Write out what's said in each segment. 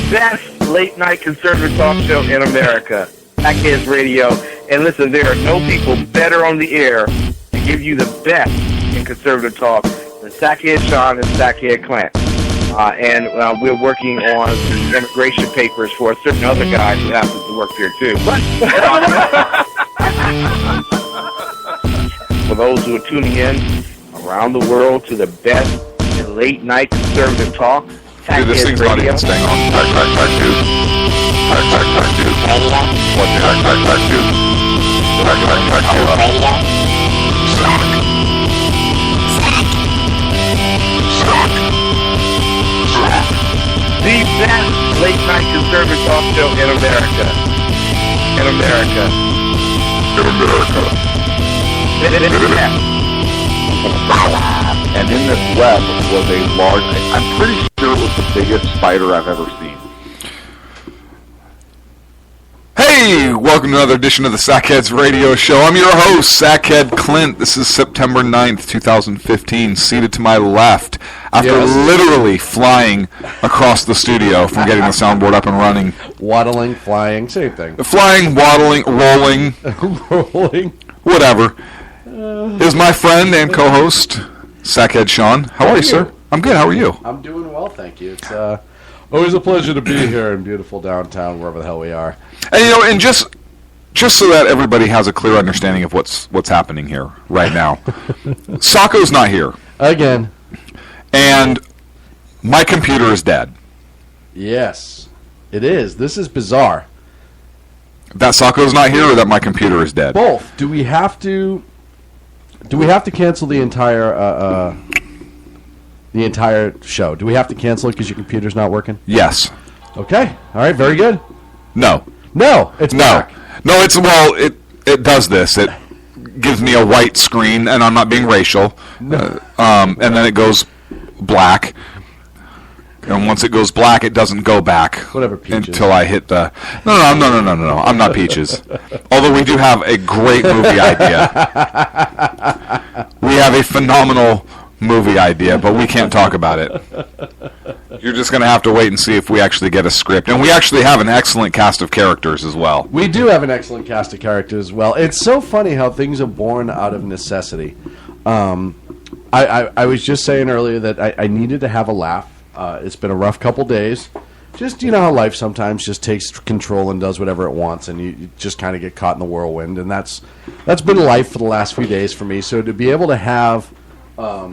best late-night conservative talk show in America, Sackheads Radio. And listen, there are no people better on the air to give you the best in conservative talk than Sackhead Sean and Sackhead Clint. And we're working on the immigration papers for a certain other guy who happens to work here too. But for those who are tuning in around the world to the best in late-night conservative talk, Dude, this thing's not even staying on. What the The best late-night conservative talk show in America. In America. And in this web was a large, I'm pretty sure it was the biggest spider I've ever seen. Hey, welcome to another edition of the Sackheads Radio Show. I'm your host, Sackhead Clint. This is September 9th, 2015. Seated to my left, after literally flying across the studio from getting the soundboard up and running. Waddling, flying, same thing. Flying, waddling, rolling. Rolling. Whatever. Is my friend and co-host, Sackhead Sean. How are you, sir? I'm good. How are you? I'm doing well, thank you. It's always a pleasure to be here in beautiful downtown, wherever the hell we are. And and just so that everybody has a clear understanding of what's happening here right now, Socko's not here again, and my computer is dead. Yes, it is. This is bizarre. That Socko's not here, or that my computer is dead. Both. Do we have to cancel the entire show? Do we have to cancel it because your computer's not working? Yes. Okay. All right. Very good. No. It's back. No. It does this. It gives me a white screen, and I'm not being racial. No. And then it goes black. And once it goes black, it doesn't go back. Whatever, Peaches. Until I hit the... No. I'm not Peaches. Although we do have a great movie idea. We have a phenomenal movie idea, but we can't talk about it. You're just going to have to wait and see if we actually get a script. And we actually have an excellent cast of characters as well. We do have an excellent cast of characters as well. It's so funny how things are born out of necessity. I was just saying earlier that I needed to have a laugh. It's been a rough couple days. Just, how life sometimes just takes control and does whatever it wants, and you just kind of get caught in the whirlwind. And that's been life for the last few days for me. So to be able to have a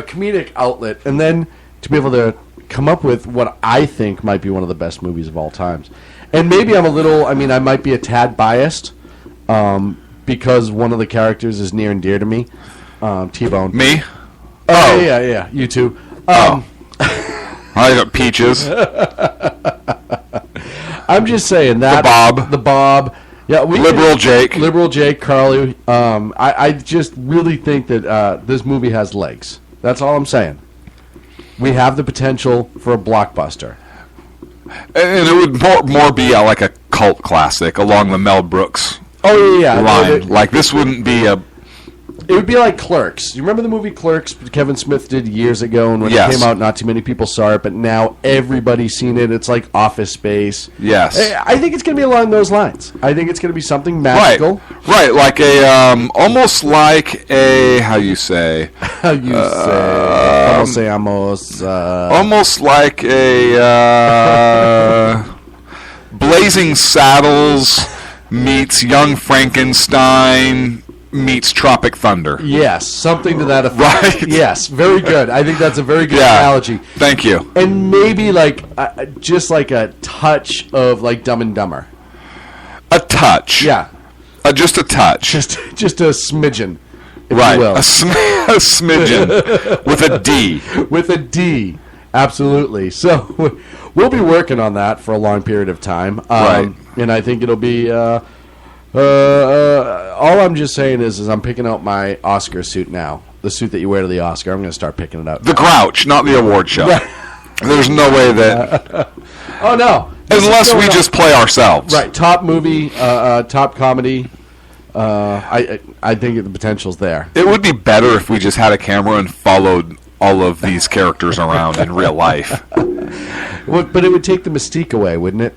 comedic outlet, and then to be able to come up with what I think might be one of the best movies of all times. And maybe I might be a tad biased because one of the characters is near and dear to me, T-Bone. Me? Oh, yeah, you too. I got Peaches. I'm just saying that. The Bob. Yeah, Liberal Jake, Carly. I just really think that this movie has legs. That's all I'm saying. We have the potential for a blockbuster. And it would more be like a cult classic along the Mel Brooks line. Like, this wouldn't be a... It would be like Clerks. You remember the movie Clerks Kevin Smith did years ago, and when it came out, not too many people saw it, but now everybody's seen it. It's like Office Space. Yes. I think it's going to be along those lines. I think it's going to be something magical. Right, like a, almost like a, how you say? Almost like a, Blazing Saddles meets Young Frankenstein meets Tropic Thunder. Yes, something to that effect. Right. Yes, very good. I think that's a very good analogy. Thank you. And maybe just like a touch of like Dumb and Dumber. A touch. Yeah. Just a touch. Just a smidgen. Right. A smidgen with a D. With a D. Absolutely. So we'll be working on that for a long period of time. Right. And I think it'll be... all I'm just saying is I'm picking out my Oscar suit now. The suit that you wear to the Oscar. I'm going to start picking it out. The Grouch, not the award show. There's no way that... Oh, no. Unless we just play ourselves. Right. Top movie, top comedy. I think the potential's there. It would be better if we just had a camera and followed all of these characters around in real life. Well, but it would take the mystique away, wouldn't it?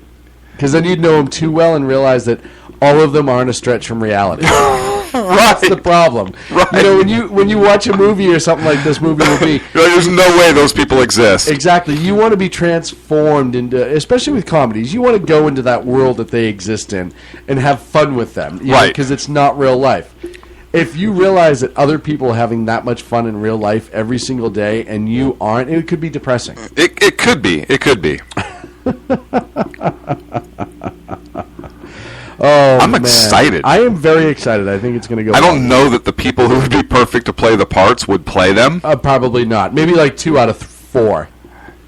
Because then you'd know them too well and realize that all of them aren't a stretch from reality. That's the problem. Right. You know, when you watch a movie or something like this movie will be, You're like, there's no way those people exist. exactly. You want to be transformed into, especially with comedies, you want to go into that world that they exist in and have fun with them. Right. Because it's not real life. If you realize that other people are having that much fun in real life every single day and you aren't, it could be depressing. It could be. It could be. Oh, I'm man. excited. I am very excited. I think it's going to go I well. don't know that the people who would be perfect to play the parts would play them. Probably not. Maybe like 2 out of 4.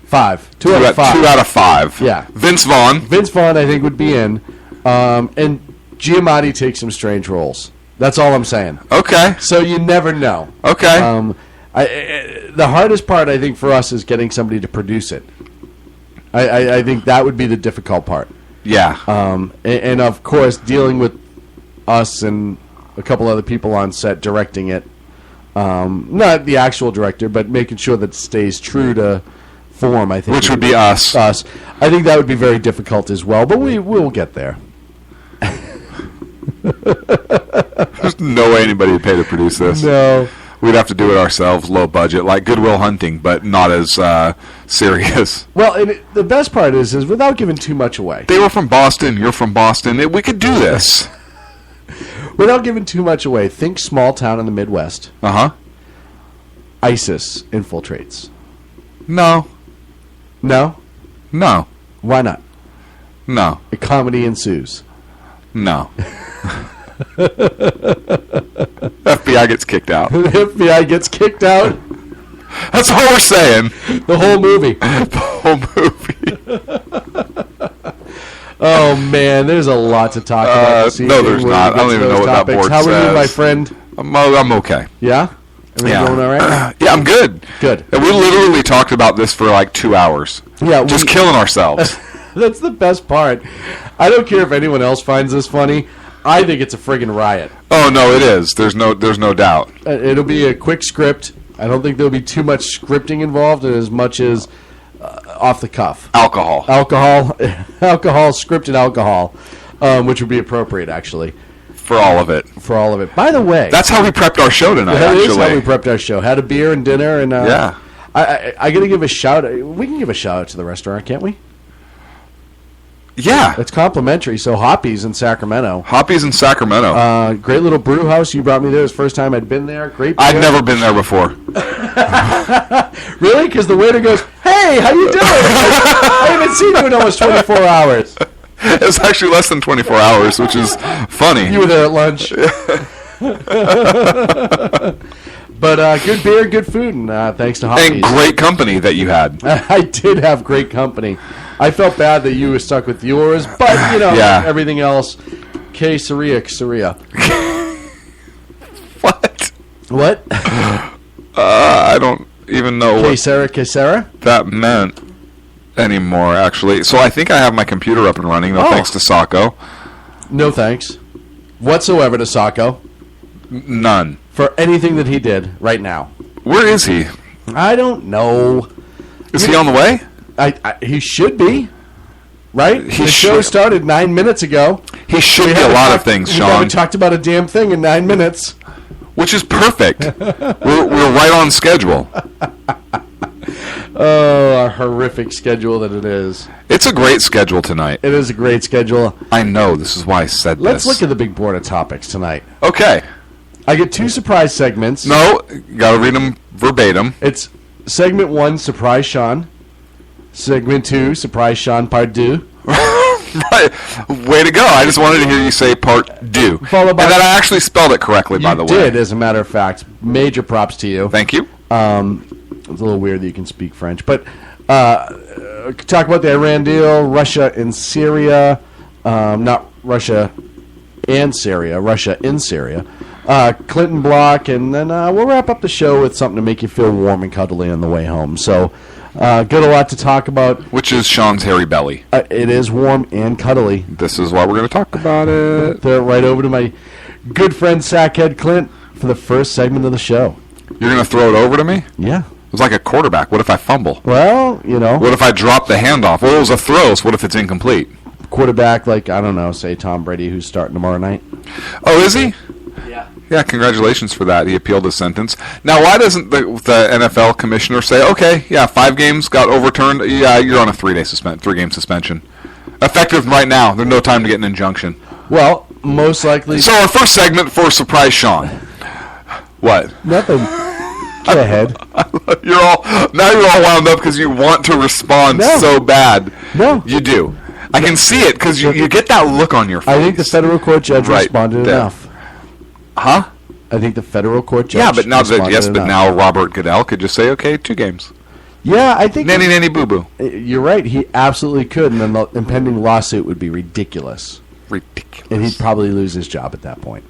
5. 2 out of 5. 2 out of 5. Yeah. Vince Vaughn. Vince Vaughn, I think, would be in. And Giamatti takes some strange roles. That's all I'm saying. Okay. So you never know. Okay. The hardest part, I think, for us is getting somebody to produce it. I think that would be the difficult part. Yeah. And of course, dealing with us and a couple other people on set directing it. Not the actual director, but making sure that it stays true to form, I think. Which would be us. Us. I think that would be very difficult as well, but we'll get there. There's no way anybody would pay to produce this. No. We'd have to do it ourselves, low budget, like Good Will Hunting, but not as serious. Well, and the best part is without giving too much away. They were from Boston. You're from Boston. We could do this. Without giving too much away, think small town in the Midwest. Uh-huh. ISIS infiltrates. No. No? No. Why not? No. A comedy ensues. No. FBI gets kicked out. The FBI gets kicked out. That's all we're saying. The whole movie. The whole movie. Oh, man, there's a lot to talk about this no, evening there's when we not. I get don't to even those know what that topics. board How are you, says. my friend? I'm okay. Yeah? Everything Yeah. going all right? Yeah, I'm good. Good. And we literally talked about this for like 2 hours. Yeah, Just killing ourselves. That's the best part. I don't care if anyone else finds this funny. I think it's a friggin' riot. Oh, no, it is. There's no doubt. It'll be a quick script. I don't think there'll be too much scripting involved as much as off the cuff. Alcohol. Alcohol, scripted alcohol, which would be appropriate, actually, For all of it. for all of it. By the way, That's how we prepped our show tonight, that actually. is how we prepped our show. Had a beer and dinner, and Yeah. I got to give a shout. We can give a shout out to the restaurant, can't we? Yeah. It's complimentary. So Hoppy's in Sacramento, Hoppy's in Sacramento. great little brew house. You brought me there. It was the first time I'd been there. Great. Beer. I'd never been there before. Really? Because the waiter goes, "Hey, how you doing?" I haven't seen you in almost 24 hours. It's actually less than 24 hours, which is funny. You were there at lunch. But good beer, good food, and thanks to Hoppy's. And great company that you had. I did have great company. I felt bad that you were stuck with yours, but, Yeah. everything else, Quesaria. What? What? I don't even know what Quesara? that meant anymore, actually. So I think I have my computer up and running, no Oh. thanks to Sacco. No thanks. Whatsoever to Sacco None. for anything that he did right now. Where is he? I don't know. Is he on the way? He should be, right? He The show should. started 9 minutes ago. He should be a haven't lot of talked- things, We Sean, haven't talked about a damn thing in 9 minutes. which is perfect. we're right on schedule. Oh, a horrific schedule that it is. It's a great schedule tonight. It is a great schedule. I know. This is why I said Let's this. look at the big board of topics tonight. Okay. I get 2 surprise segments. No, gotta read them verbatim. It's segment 1, Surprise Sean. Segment 2, Surprise Sean Part 2. Right. Way to go. I just wanted to hear you say part deux. Followed by- And that I actually spelled it correctly, by the You way. did, as a matter of fact. Major props to you. Thank you. It's a little weird that you can speak French. But talk about the Iran deal, Russia and Syria. Not Russia and Syria, Russia in Syria. Clinton block, and then we'll wrap up the show with something to make you feel warm and cuddly on the way home. So, got a lot to talk about. Which is Sean's hairy belly. It is warm and cuddly. This is why we're going to talk about it. Throw it right over to my good friend Sackhead Clint for the first segment of the show. You're going to throw it over to me? Yeah. was like a quarterback. What if I fumble? Well, What if I drop the handoff? Well, it was a throw, so what if it's incomplete? quarterback like, I don't know, say Tom Brady, who's starting tomorrow night. Oh, is he? Yeah. Yeah, congratulations for that. He appealed his sentence. Now, why doesn't the NFL commissioner say, okay, yeah, 5 games got overturned. Yeah, you're on a 3-game suspension. Effective right now. There's no time to get an injunction. Well, most likely. So our first segment for Surprise Sean. What? Nothing. Go ahead. You're all wound up because you want to respond No. so bad. No. You do. I can see it because you get that look on your face. I think the federal court judge Right responded there. enough. Huh? I think the federal court judge. Yeah, but now responded enough. now Robert Goodell could just say, okay, 2 games. Yeah, I think Nanny nanny boo boo. you're right. He absolutely could, and then the impending lawsuit would be ridiculous, Ridiculous. and he'd probably lose his job at that point.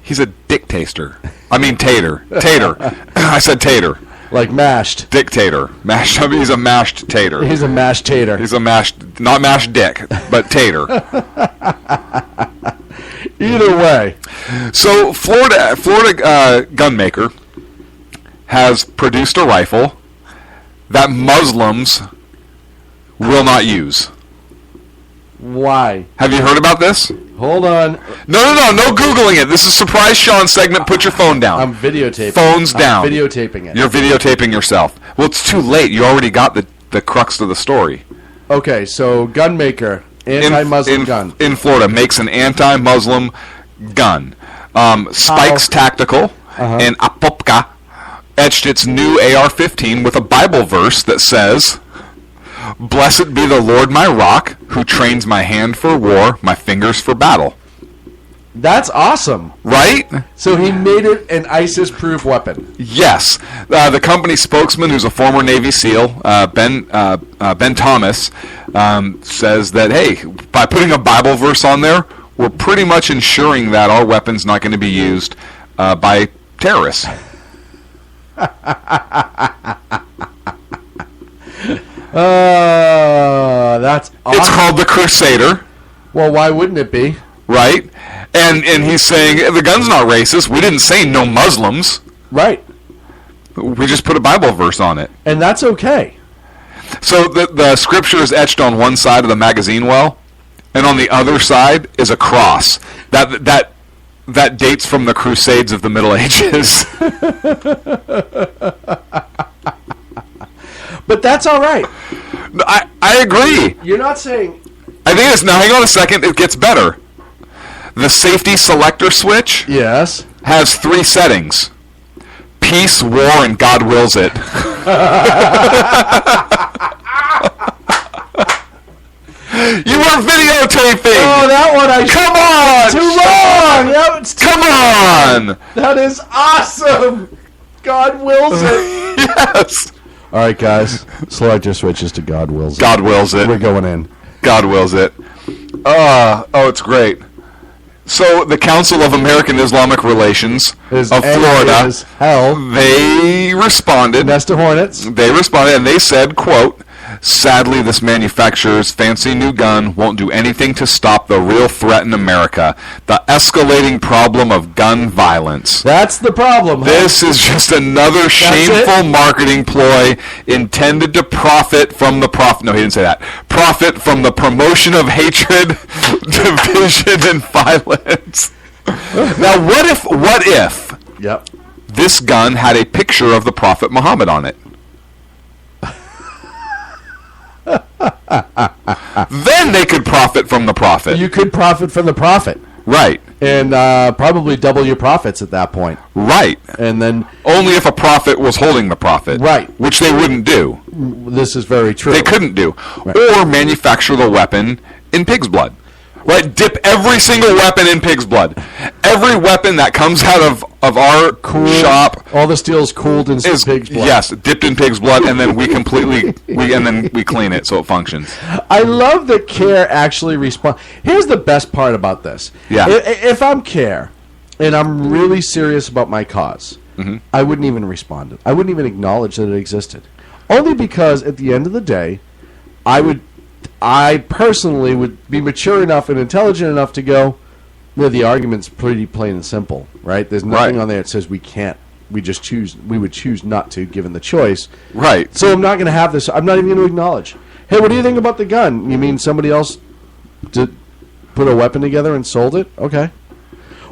He's a dick taster. I mean tater. Tater. I said tater. Like mashed. Dictator. Mashed. I mean, he's a mashed tater. He's a mashed tater. He's a mashed, not mashed dick, but tater. Either way. So Florida gunmaker has produced a rifle that Muslims will not use. Why? Have you heard about this? Hold on. No Googling it. This is Surprise Sean segment. Put your phone down. I'm videotaping. Phone's down. I'm videotaping it. You're videotaping yourself. Well, it's too late. You already got the crux of the story. Okay, so gunmaker, anti-Muslim gun. In Florida, makes an anti-Muslim gun. Spikes Tactical and Apopka etched its new AR-15 with a Bible verse that says, "Blessed be the Lord my rock, who trains my hand for war, my fingers for battle." That's awesome. Right? So he made it an ISIS-proof weapon. Yes. The company spokesman, who's a former Navy SEAL, Ben Thomas, says that, hey, by putting a Bible verse on there, we're pretty much ensuring that our weapon's not going to be used by terrorists. That's awesome. It's called the Crusader, Well, why wouldn't it be? right? And he's saying, the gun's not racist. We didn't say no Muslims. Right. We just put a Bible verse on it. And that's okay. So the scripture is etched on one side of the magazine well, and on the other side is a cross. That dates from the Crusades of the Middle Ages. But that's all right. I agree. You're not saying... I think it's now. Hang on a second. It gets better. The safety selector switch Yes. has 3 settings: peace, war, and God wills it. You were videotaping. Oh, that one I... Come on! Too long! That was too Come on! That is awesome! God wills it. Yes. All right, guys. Selector switches to God wills it. God wills it. We're going in. God wills it. Oh, it's great. So the Council of American Islamic Relations Is of Florida, as hell. they responded. Nest of Hornets. They responded and they said, quote, "Sadly, this manufacturer's fancy new gun won't do anything to stop the real threat in America, the escalating problem of gun violence. That's the problem. Huh? This is just another shameful marketing ploy intended to profit from the No, he didn't say that. Profit from the promotion of hatred, division, and violence." Now, what if Yep. this gun had a picture of the Prophet Muhammad on it? Then they could profit from the Prophet. You could profit from the profit. Right. And probably double your profits at that point. Right. And then Only if a prophet was holding the prophet. Right. Which they wouldn't do. this is very true. They couldn't do. Right. Or manufacture the weapon in pig's blood. Right? Dip every single weapon in pig's blood. Every weapon that comes out of our shop All the steel's cooled in is pig's blood. yes, dipped in pig's blood, and then we clean it so it functions. I love that CARE actually respond. Here's the best part about this. Yeah. If I'm CARE and I'm really serious about my cause, I wouldn't even respond. I wouldn't even acknowledge that it existed. Only because at the end of the day, I personally would be mature enough and intelligent enough to go, the argument's pretty plain and simple, right? There's nothing Right. on there that says we can't we would choose not to, given the choice. Right. So I'm not going to have this. I'm not even going to acknowledge. Hey, what do you think about the gun? You mean somebody else did put a weapon together and sold it? Okay.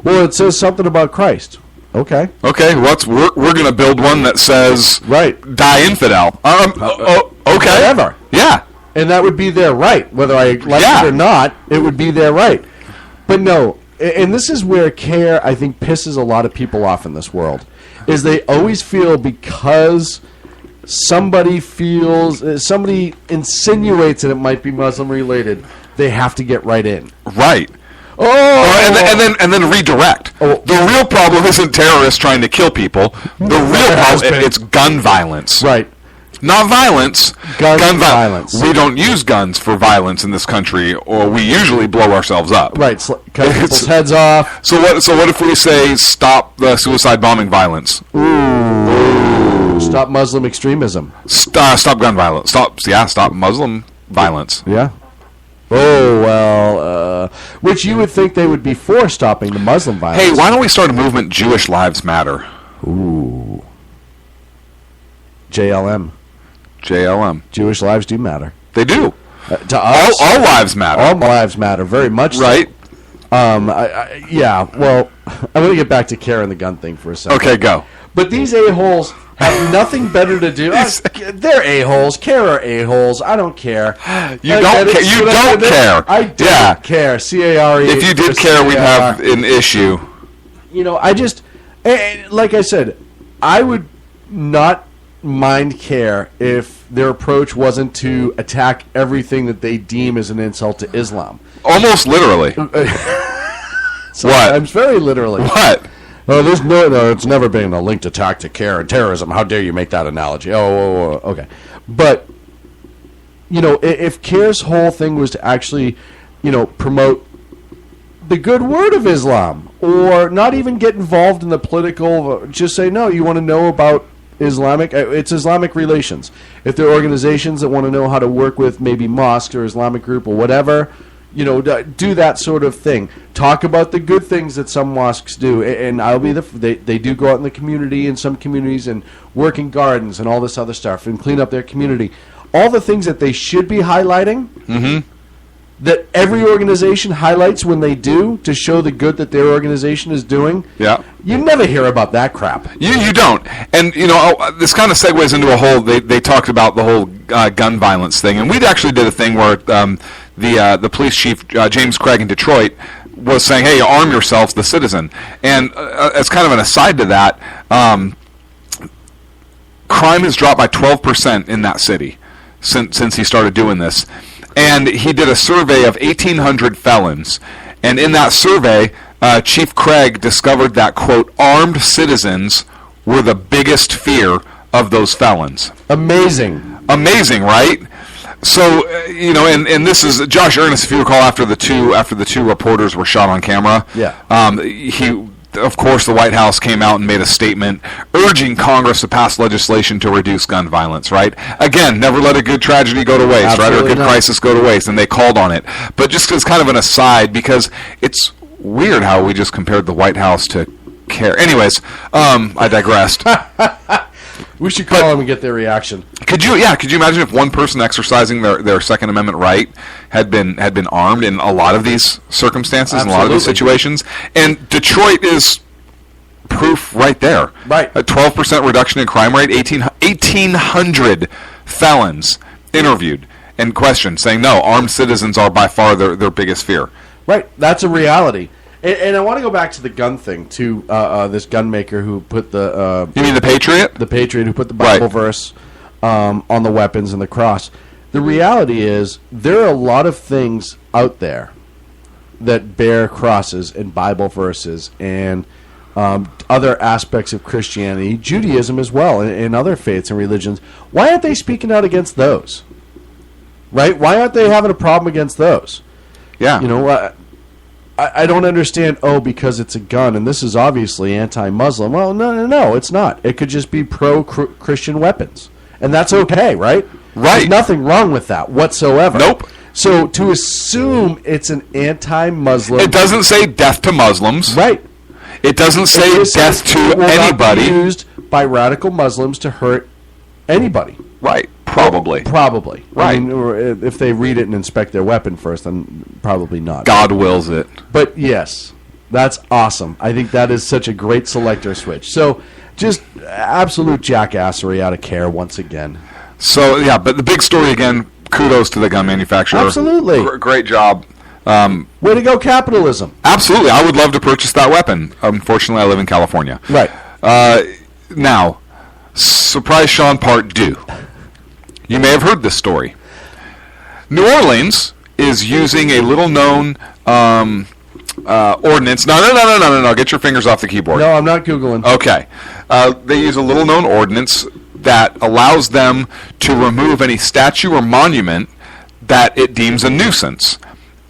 Well, it says something about Christ. Okay. Okay. We're going to build one that says Right. Die infidel. Okay. Whatever. Yeah. And that would be their right, whether I like it or not. It would be their right. But no, and this is where CARE, I think, pisses a lot of people off in this world, is they always feel because somebody insinuates that it might be Muslim related, they have to get right in. Right. And then redirect. The real problem isn't terrorists trying to kill people. The real problem it's gun violence. Right. Not violence. Gun violence. We don't use guns for violence in this country, or we usually blow ourselves up. Right. Cut people's heads off. So what if we say stop the suicide bombing violence? Ooh. Stop Muslim extremism. Stop gun violence. Stop Muslim violence. Yeah. Oh, well, which you would think they would be for stopping the Muslim violence. Hey, why don't we start a movement, Jewish Lives Matter? Ooh. JLM. Jewish lives do matter. They do. To us, all lives matter. All lives matter, very much right? So. Yeah, well, I'm going to get back to CARE and the gun thing for a second. Okay, go. But these a-holes have nothing better to do. They're a-holes. CARE are a-holes. I don't care. You don't care. You don't care. I don't care. C-A-R-E. If you did care, we'd have an issue. You know, I just, like I said, I would not mind CARE if their approach wasn't to attack everything that they deem as an insult to Islam. Almost literally. Sometimes very literally. What? Oh, there's no, it's never been a linked attack to CARE and terrorism. How dare you make that analogy? Oh, okay. But, you know, if CARE's whole thing was to actually, you know, promote the good word of Islam, or not even get involved in the political, just say, no, you want to know about it's Islamic relations. If there are organizations that want to know how to work with maybe mosques or Islamic group or whatever, you know, do that sort of thing. Talk about the good things that some mosques do, and I'll be they do go out in the community, in some communities, and work in gardens and all this other stuff, and clean up their community. All the things that they should be highlighting, that every organization highlights when they do to show the good that their organization is doing. Yeah. You never hear about that crap. You don't. And, you know, this kind of segues into a whole, they talked about the whole gun violence thing. And we actually did a thing where the police chief, James Craig in Detroit, was saying, hey, arm yourselves, the citizen. And as kind of an aside to that, crime has dropped by 12% in that city since he started doing this. And he did a survey of 1,800 felons. And in that survey, Chief Craig discovered that, quote, armed citizens were the biggest fear of those felons. Amazing. Amazing, right? So, you know, and this is Josh Earnest, if you recall, after the two reporters were shot on camera. Yeah. Of course, the White House came out and made a statement urging Congress to pass legislation to reduce gun violence, right? Again, never let a good tragedy go to waste, Absolutely right? Or a good not. crisis go to waste, and they called on it. But just as kind of an aside, because it's weird how we just compared the White House to CARE. Anyways, I digressed. We should call them and get their reaction. Could you imagine if one person exercising their Second Amendment right had been armed in a lot of these circumstances, in a lot of these situations? And Detroit is proof right there. Right. A 12% reduction in crime rate, 1,800 felons interviewed and questioned, saying, no, armed citizens are by far their biggest fear. Right. That's a reality. And I want to go back to the gun thing, to this gun maker who put the... You mean the Patriot? The Patriot who put the Bible verse on the weapons and the cross. The reality is there are a lot of things out there that bear crosses and Bible verses and other aspects of Christianity, Judaism as well, and other faiths and religions. Why aren't they speaking out against those? Right? Why aren't they having a problem against those? Yeah. You know, I don't understand, because it's a gun, and this is obviously anti-Muslim. Well, no, it's not. It could just be pro-Christian weapons. And that's okay, right? Right. There's nothing wrong with that whatsoever. Nope. So to assume it's an anti-Muslim... It doesn't say death to Muslims. Right. It doesn't say death to it will anybody. not be used by radical Muslims to hurt anybody. Right. Probably. Probably. Right. I mean, or if they read it and inspect their weapon first, then probably not. God wills it. But yes, that's awesome. I think that is such a great selector switch. So just absolute jackassery out of care once again. So, yeah, but the big story again, kudos to the gun manufacturer. Absolutely. Great job. Way to go, capitalism. Absolutely. I would love to purchase that weapon. Unfortunately, I live in California. Right. Now, Surprise Sean Part 2. You may have heard this story. New Orleans is using a little-known ordinance. No. Get your fingers off the keyboard. No, I'm not Googling. Okay. They use a little-known ordinance that allows them to remove any statue or monument that it deems a nuisance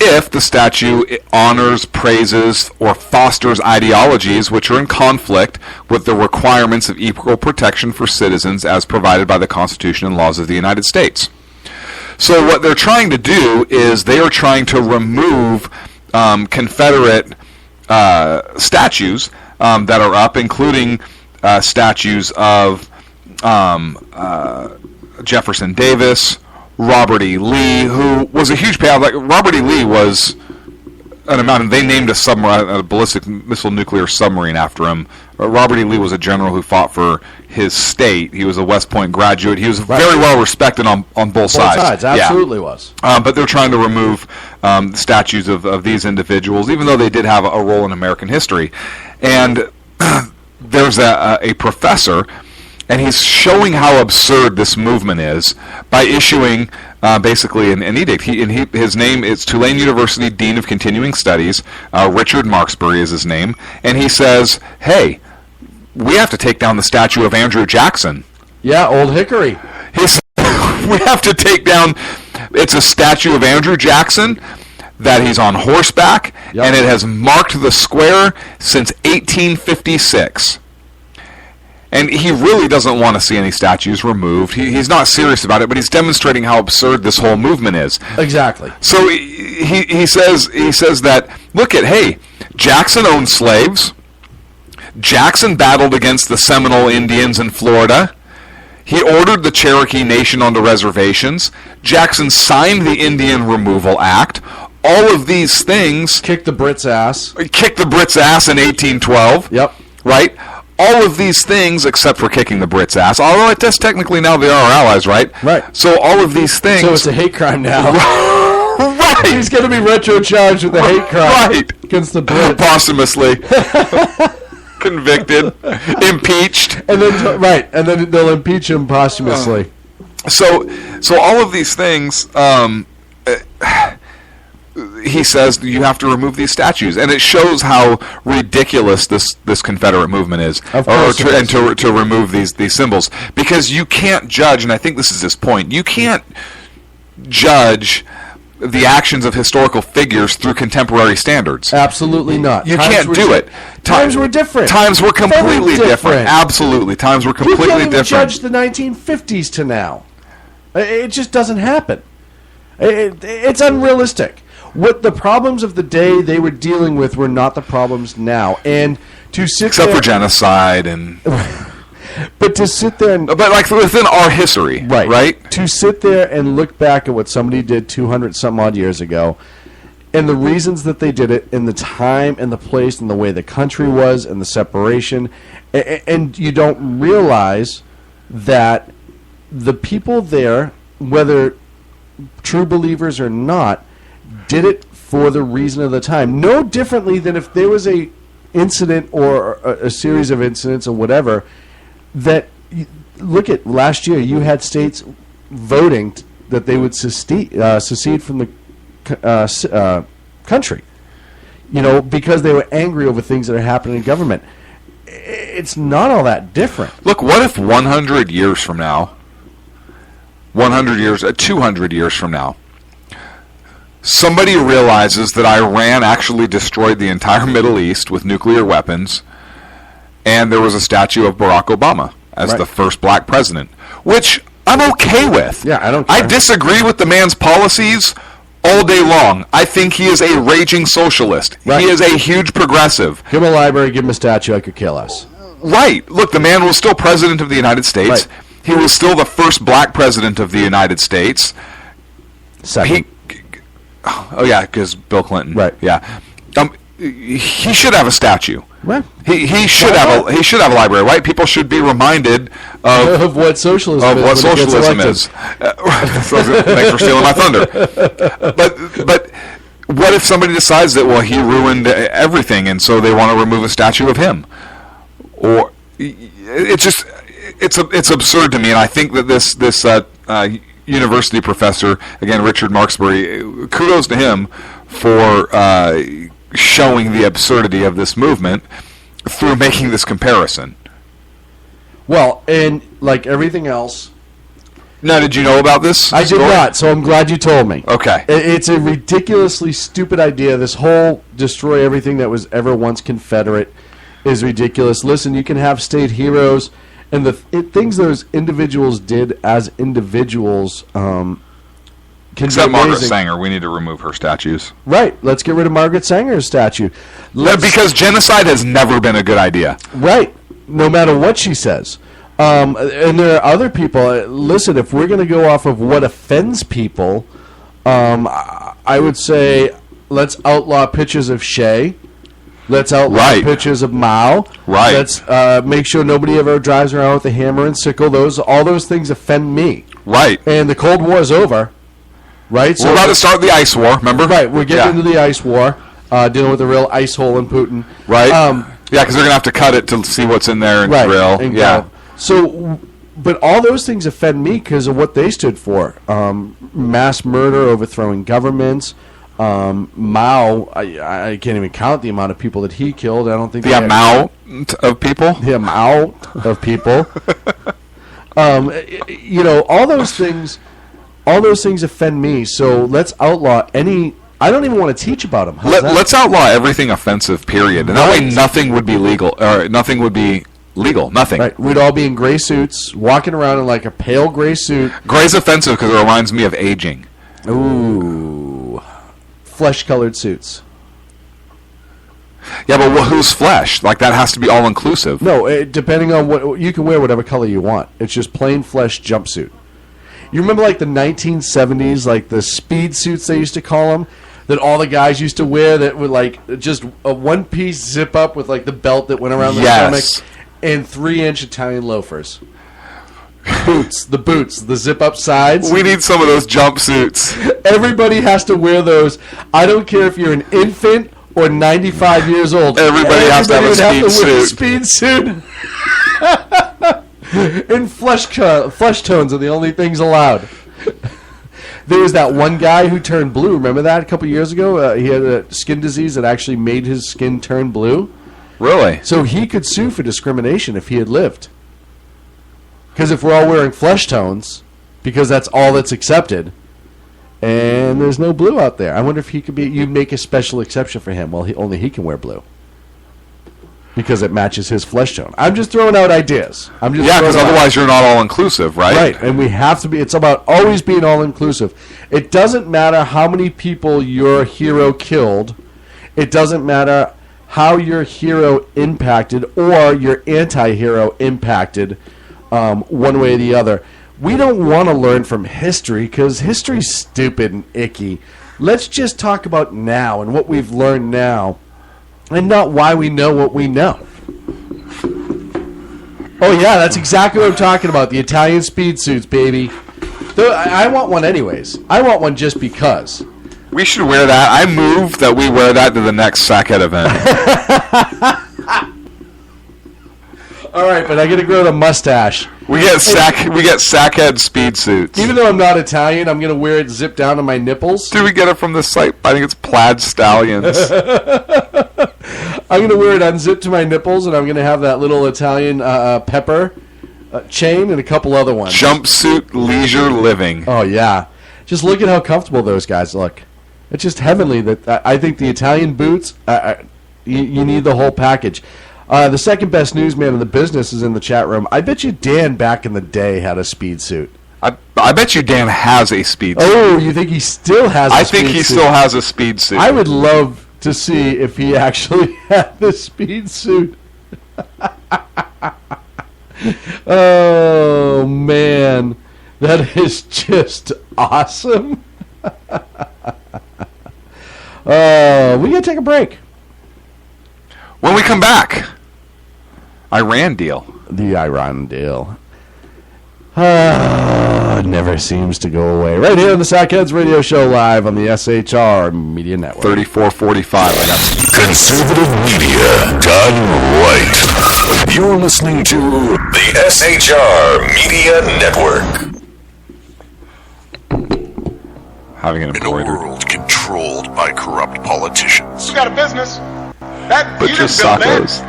if the statue honors, praises, or fosters ideologies which are in conflict with the requirements of equal protection for citizens as provided by the Constitution and laws of the United States. So what they're trying to do is they are trying to remove Confederate statues that are up, including statues of Jefferson Davis, Robert E. Lee, who was a huge payout. Like Robert E. Lee was an amount. They named a submarine, a ballistic missile nuclear submarine after him. Robert E. Lee was a general who fought for his state. He was a West Point graduate. He was very well respected on both sides. Both sides, absolutely was. But they're trying to remove statues of these individuals, even though they did have a role in American history. And there's a professor, and he's showing how absurd this movement is by issuing basically an edict. His name is Tulane University Dean of Continuing Studies. Richard Marksbury is his name. And he says, hey, we have to take down the statue of Andrew Jackson. Yeah, Old Hickory. He said, we have to take down, it's a statue of Andrew Jackson that he's on horseback, and it has marked the square since 1856. And he really doesn't want to see any statues removed. He's not serious about it, but he's demonstrating how absurd this whole movement is. Exactly. So he says that, hey, Jackson owned slaves. Jackson battled against the Seminole Indians in Florida. He ordered the Cherokee Nation onto reservations. Jackson signed the Indian Removal Act. All of these things... Kicked the Brits' ass. Kicked the Brits' ass in 1812. Yep. Right? All of these things, except for kicking the Brits' ass, although it does technically now they are our allies, right? Right. So all of these things... So it's a hate crime now. Right. He's going to be retro-charged with a hate crime against the Brits. Posthumously. Convicted. Impeached. And then, and then they'll impeach him posthumously. So all of these things... he says you have to remove these statues, and it shows how ridiculous this Confederate movement is, to remove these symbols, because you can't judge, and I think this is his point. You can't judge the actions of historical figures through contemporary standards. Absolutely not. You can't do it. Times were different. Times were completely different. Absolutely, times were completely different. You can't even judge the 1950s to now. It just doesn't happen. It's unrealistic. What the problems of the day they were dealing with were not the problems now. And to sit except for genocide and... But to sit there and... But like within our history, right? To sit there and look back at what somebody did 200-some-odd years ago, and the reasons that they did it, and the time and the place and the way the country was and the separation, and you don't realize that the people there, whether true believers or not, did it for the reason of the time. No differently than if there was a incident or a series of incidents or whatever that, look at last year, you had states voting that they would secede from the country, because they were angry over things that are happening in government. It's not all that different. Look, what if 100 years from now, 200 years from now, somebody realizes that Iran actually destroyed the entire Middle East with nuclear weapons, and there was a statue of Barack Obama as the first black president, which I'm okay with. Yeah, I don't care. I disagree with the man's policies all day long. I think he is a raging socialist. He is a huge progressive. Give him a library, give him a statue, I could care less. Right. Look, the man was still president of the United States. Right. He was still the first black president of the United States. Second. Oh yeah, because Bill Clinton. Right. Yeah. He should have a statue. Right. He should have a library, right? People should be reminded Of what socialism is. what when it gets socialism elected. is. Thanks for stealing my thunder. But what if somebody decides that, well, he ruined everything, and so they want to remove a statue of him? Or it's absurd to me, and I think that this university professor, again, Richard Marksbury, kudos to him for showing the absurdity of this movement through making this comparison. Well, and like everything else, Now, did you know about this? I did story? not, so I'm glad you told me. Okay. It's a ridiculously stupid idea. This whole destroy everything that was ever once Confederate is ridiculous. Listen, you can have state heroes, and the things those individuals did as individuals can Except be Margaret amazing. Sanger. We need to remove her statues. Right. Let's get rid of Margaret Sanger's statue. Because genocide has never been a good idea. Right. No matter what she says. And there are other people. Listen, if we're going to go off of what offends people, I would say let's outlaw pictures of Che. Let's outlaw Right. pictures of Mao. Right. Let's make sure nobody ever drives around with a hammer and sickle. All those things offend me. Right. And the Cold War is over. Right. We're about to start the ice war, remember? Right. We're getting into the ice war, dealing with the real ice hole in Putin. Right. Yeah, because they're going to have to cut it to see what's in there and Right. drill. And yeah. go. So, but all those things offend me because of what they stood for. Mass murder, overthrowing governments. Mao, I can't even count the amount of people that he killed. I don't think The amount of people? the amount of people. All those things offend me. So let's outlaw any. I don't even want to teach about them. Let's outlaw everything offensive, period. And that way Right. nothing would be legal. Or nothing would be legal. Nothing. Right, we'd all be in gray suits, walking around in like a pale gray suit. Gray's offensive because it reminds me of aging. Ooh, flesh-colored suits. Yeah, but who's flesh? Like, that has to be all-inclusive. No, depending on what you can wear, whatever color you want. It's just plain flesh jumpsuit. You remember like the 1970s, like the speed suits they used to call them, that all the guys used to wear that were like just a one-piece zip-up with like the belt that went around the Yes. stomach, and 3-inch Italian loafers. The zip-up sides. We need some of those jumpsuits. Everybody has to wear those. I don't care if you're an infant or 95 years old. Everybody has to have a would speed wear a suit. speed suit. And flesh tones are the only things allowed. There was that one guy who turned blue. Remember that a couple years ago? He had a skin disease that actually made his skin turn blue. Really? So he could sue for discrimination if he had lived. Because if we're all wearing flesh tones, because that's all that's accepted, and there's no blue out there, I wonder if he could be. You make a special exception for him. Well, only he can wear blue because it matches his flesh tone. I'm just throwing out ideas. Yeah, throwing because out- otherwise you're not all-inclusive, right? Right, and we have to be. It's about always being all inclusive. It doesn't matter how many people your hero killed. It doesn't matter how your hero impacted or your anti-hero impacted one way or the other. We don't want to learn from history because history's stupid and icky. Let's just talk about now and what we've learned now, and not why we know what we know. Oh yeah, that's exactly what I'm talking about. The Italian speed suits, baby. I want one anyways. I want one just because. We should wear that. I move that we wear that to the next Sackhead event. All right, but I got to grow the mustache. We get Sackhead speed suits. Even though I'm not Italian, I'm going to wear it zipped down to my nipples. Do we get it from the site? I think it's Plaid Stallions. I'm going to wear it unzipped to my nipples, and I'm going to have that little Italian pepper chain and a couple other ones. Jumpsuit leisure living. Oh, yeah. Just look at how comfortable those guys look. It's just heavenly. That I think the Italian boots, you need the whole package. The second best newsman in the business is in the chat room. I bet you Dan back in the day had a speed suit. I bet you Dan has a speed suit. Oh, you think he still has a I speed think he suit? still has a speed suit. I would love to see if he actually had the speed suit. Oh, man. That is just awesome. We got to take a break. When we come back, Iran deal. The Iran deal. It never seems to go away. Right here on the Sackheads Radio Show live on the SHR Media Network. 3445. I got Conservative media done right. You're listening to the SHR Media Network. having an In a embroidered. world controlled by corrupt politicians. You got a business. That you Butcher's didn't build Sacos.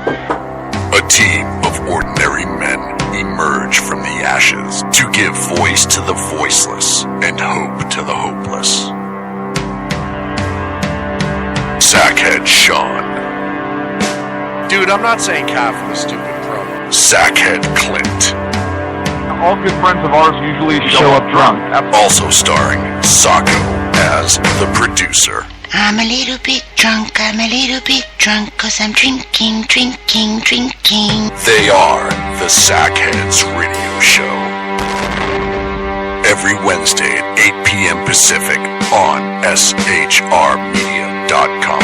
A team of ordinary men emerge from the ashes to give voice to the voiceless and hope to the hopeless. Sackhead Sean. Dude, I'm not saying cow for the stupid pro. Sackhead Clint. All good friends of ours usually show up drunk. Also starring Sacco as the producer. I'm a little bit drunk, 'cause I'm drinking. They are the Sackheads Radio Show. Every Wednesday at 8 p.m. Pacific on shrmedia.com.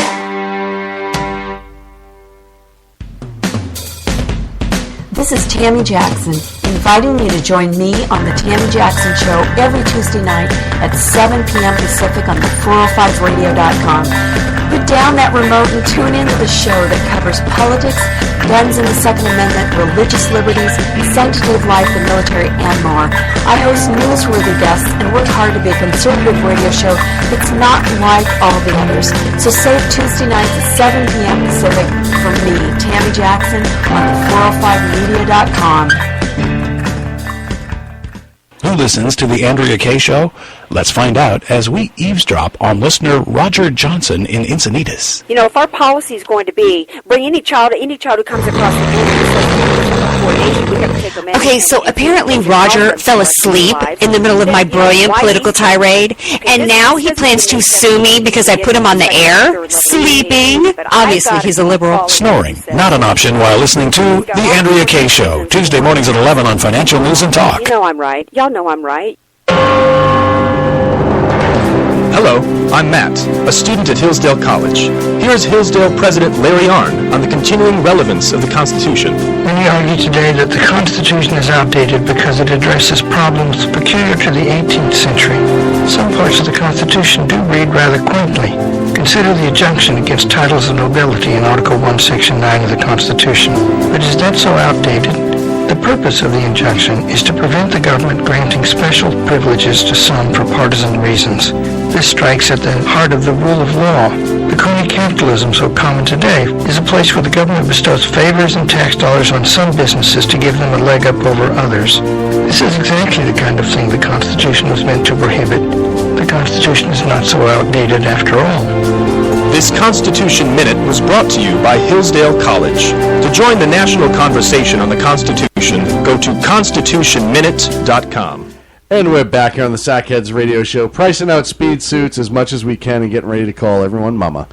This is Tammy Jackson, inviting you to join me on the Tammy Jackson Show every Tuesday night at 7 p.m. Pacific on the 405radio.com. Put down that remote and tune into the show that covers politics, guns and the Second Amendment, religious liberties, sanctity of life, the military, and more. I host newsworthy guests and work hard to be a conservative radio show that's not like all the others. So save Tuesday nights at 7 p.m. Pacific from me, Tammy Jackson, on the 405media.com. Who listens to the Andrea Kaye Show? Let's find out as we eavesdrop on listener Roger Johnson in Encinitas. You know, if our policy is going to be bring any child who comes across the border, we have to take them in. Okay, so apparently Roger fell asleep in the middle of my brilliant political tirade, and now he plans to sue me because I put him on the air, sleeping. Obviously, he's a liberal. Snoring, not an option while listening to the Andrea Kaye Show, Tuesday mornings at 11 on Financial News and Talk. You know I'm right. Y'all know I'm right. Hello, I'm Matt, a student at Hillsdale College. Here's Hillsdale President Larry Arnn on the continuing relevance of the Constitution. Many argue today that the Constitution is outdated because it addresses problems peculiar to the 18th century. Some parts of the Constitution do read rather quaintly. Consider the injunction against titles of nobility in Article 1, Section 9 of the Constitution. But is that so outdated? The purpose of the injunction is to prevent the government granting special privileges to some for partisan reasons. This strikes at the heart of the rule of law. The crony capitalism so common today is a place where the government bestows favors and tax dollars on some businesses to give them a leg up over others. This is exactly the kind of thing the Constitution was meant to prohibit. The Constitution is not so outdated after all. This Constitution Minute was brought to you by Hillsdale College. To join the national conversation on the Constitution, go to constitutionminute.com. And we're back here on the Sackheads Radio Show, pricing out speed suits as much as we can and getting ready to call everyone mama.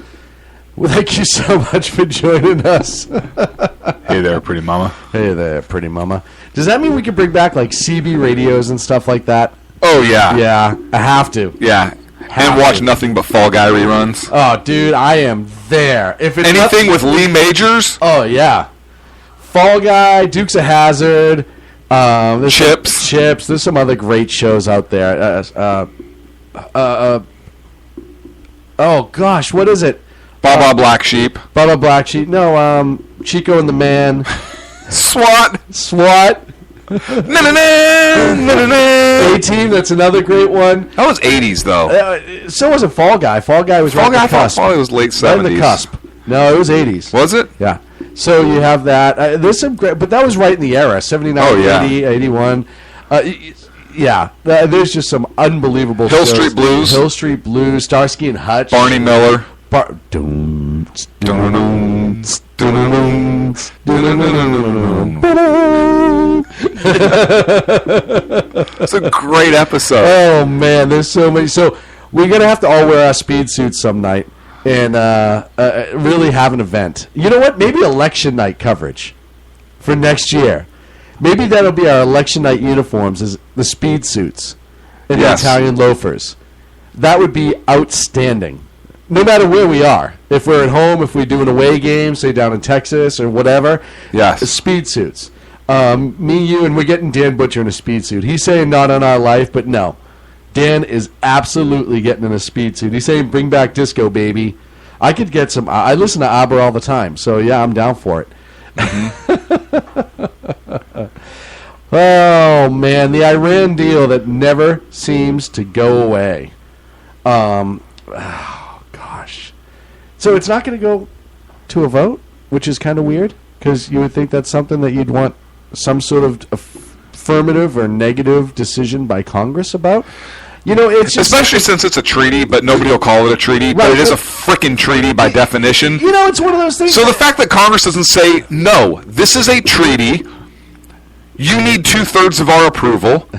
Well, thank you so much for joining us. Hey there, pretty mama. Hey there, pretty mama. Does that mean we can bring back like CB radios and stuff like that? Oh, yeah. Yeah, I have to. Yeah. And watch nothing but Fall Guy reruns. Oh, dude, I am there. If it's anything with Lee Majors? Oh, yeah. Fall Guy, Dukes of Hazzard, Chips. There's some other great shows out there. Oh, gosh, what is it? Baba Black Sheep. Baba Black Sheep. No, Chico and the Man. SWAT. 18, that's another great one. That was 80s, though. So was a Fall Guy. Fall Guy was right on the cusp. Fall Guy was late 70s. Right on the cusp. No, it was 80s. Was it? Yeah. So you have that. There's some great, but that was right in the era, 79, 80, 81. Yeah, there's just some unbelievable Hill shows. Street Blues. Hill Street Blues, Starsky and Hutch. Barney Miller. It's a great episode. Oh, man, there's so many. So we're going to have to all wear our speed suits some night and really have an event. You know what? Maybe election night coverage for next year. Maybe that'll be our election night uniforms, is the speed suits and Yes. the Italian loafers. That would be outstanding. No matter where we are. If we're at home, if we do an away game, say down in Texas or whatever. Yes. Speed suits. Me, you, and we're getting Dan Butcher in a speed suit. He's saying not on our life, but no. Dan is absolutely getting in a speed suit. He's saying bring back disco, baby. I could get some. I listen to ABBA all the time, so yeah, I'm down for it. Oh man, the Iran deal that never seems to go away. Oh gosh, so it's not going to go to a vote, which is kind of weird because you would think that's something that you'd want some sort of affirmative or negative decision by Congress about. You know, it's just, especially since it's a treaty, but nobody will call it a treaty. But it is a freaking treaty by definition. You know, it's one of those things. So the fact that Congress doesn't say, no, this is a treaty, you need 2/3 of our approval,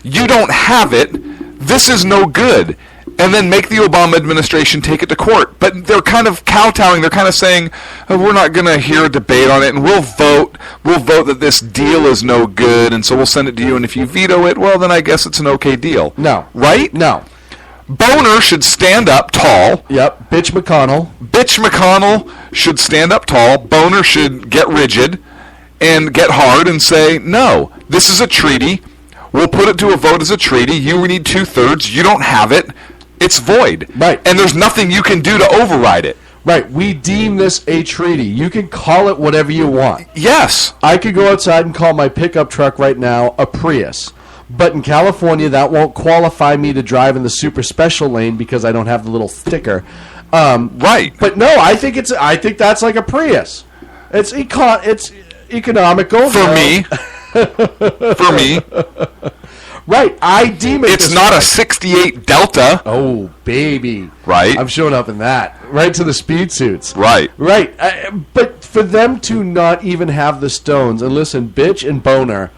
you don't have it, this is no good, and then make the Obama administration take it to court. But they're kind of kowtowing. They're kind of saying, oh, we're not going to hear a debate on it, and we'll vote that this deal is no good, and so we'll send it to you, and if you veto it, well, then I guess it's an okay deal. No. Right? No. Boner should stand up tall. Yep. Bitch McConnell. Bitch McConnell should stand up tall. Boner should get rigid and get hard and say, no, this is a treaty. We'll put it to a vote as a treaty. You need 2/3. You don't have it. It's void. Right. And there's nothing you can do to override it. Right. We deem this a treaty. You can call it whatever you want. Yes. I could go outside and call my pickup truck right now a Prius. But in California, that won't qualify me to drive in the super special lane because I don't have the little sticker. Right. But no, I think that's like a Prius. It's economical. For me. For me. Right, I deem it. It's not a 68 Delta. Oh, baby. Right. I'm showing up in that. Right to the speed suits. Right. Right. But for them to not even have the stones, and listen, bitch and boner,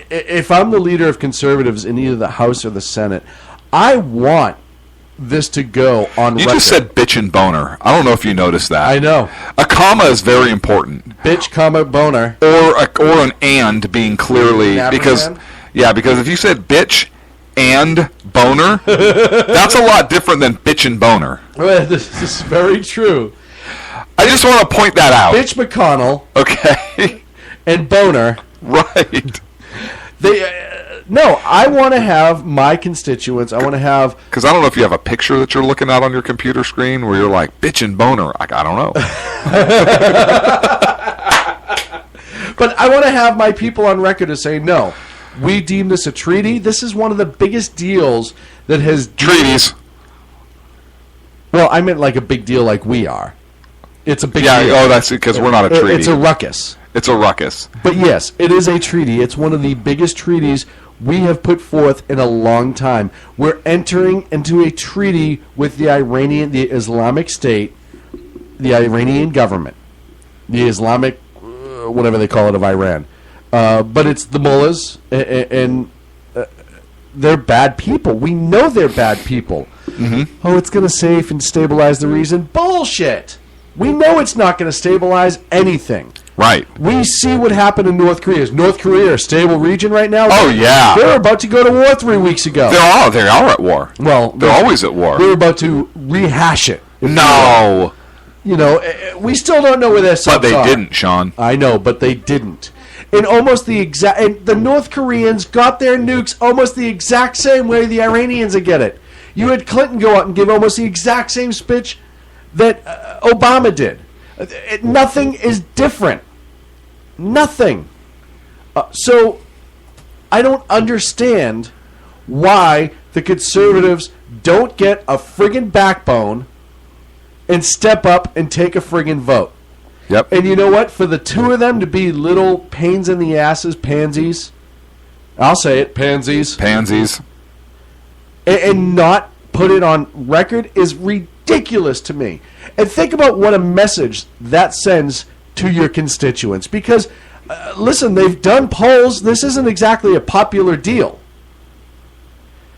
if I'm the leader of conservatives in either the House or the Senate, I want this to go on You record. just said bitch and boner. I don't know if you noticed that. I know. A comma is very important. Bitch, comma, boner. Or an and being clearly because if you said bitch and boner, that's a lot different than bitch and boner. Well, this is very true. I just want to point that out. Bitch McConnell. Okay. And boner. Right. No, I want to have my constituents. I want to have... Because I don't know if you have a picture that you're looking at on your computer screen where you're like, bitch and boner. I don't know. But I want to have my people on record as saying, no, we deem this a treaty. This is one of the biggest deals that has... Treaties. Well, I meant like a big deal like we are. It's a big deal. Oh, that's because we're not a treaty. It's a ruckus. It's a ruckus. But yes, it is a treaty. It's one of the biggest treaties we have put forth in a long time. We're entering into a treaty with the Islamic State, the Iranian government, the Islamic, whatever they call it, of Iran. But it's the mullahs, and they're bad people. We know they're bad people. Mm-hmm. Oh, it's going to safe and stabilize the region. Bullshit! We know it's not going to stabilize anything. Right. We see what happened in North Korea. Is North Korea a stable region right now? Oh, yeah. They were about to go to war 3 weeks ago. They are at war. Well, they're always at war. They were about to rehash it. No. You know, we still don't know where their subs But they are. didn't, Sean. I know, but they didn't. And almost the exact... And the North Koreans got their nukes almost the exact same way the Iranians would get it. You had Clinton go out and give almost the exact same speech that Obama did. Nothing is different. Nothing. So I don't understand why the conservatives don't get a friggin' backbone and step up and take a friggin' vote. Yep. And you know what? For the two of them to be little pains in the asses, pansies, I'll say it, pansies. Pansies. And not put it on record is ridiculous to me. And think about what a message that sends to your constituents. Because, listen, they've done polls. This isn't exactly a popular deal.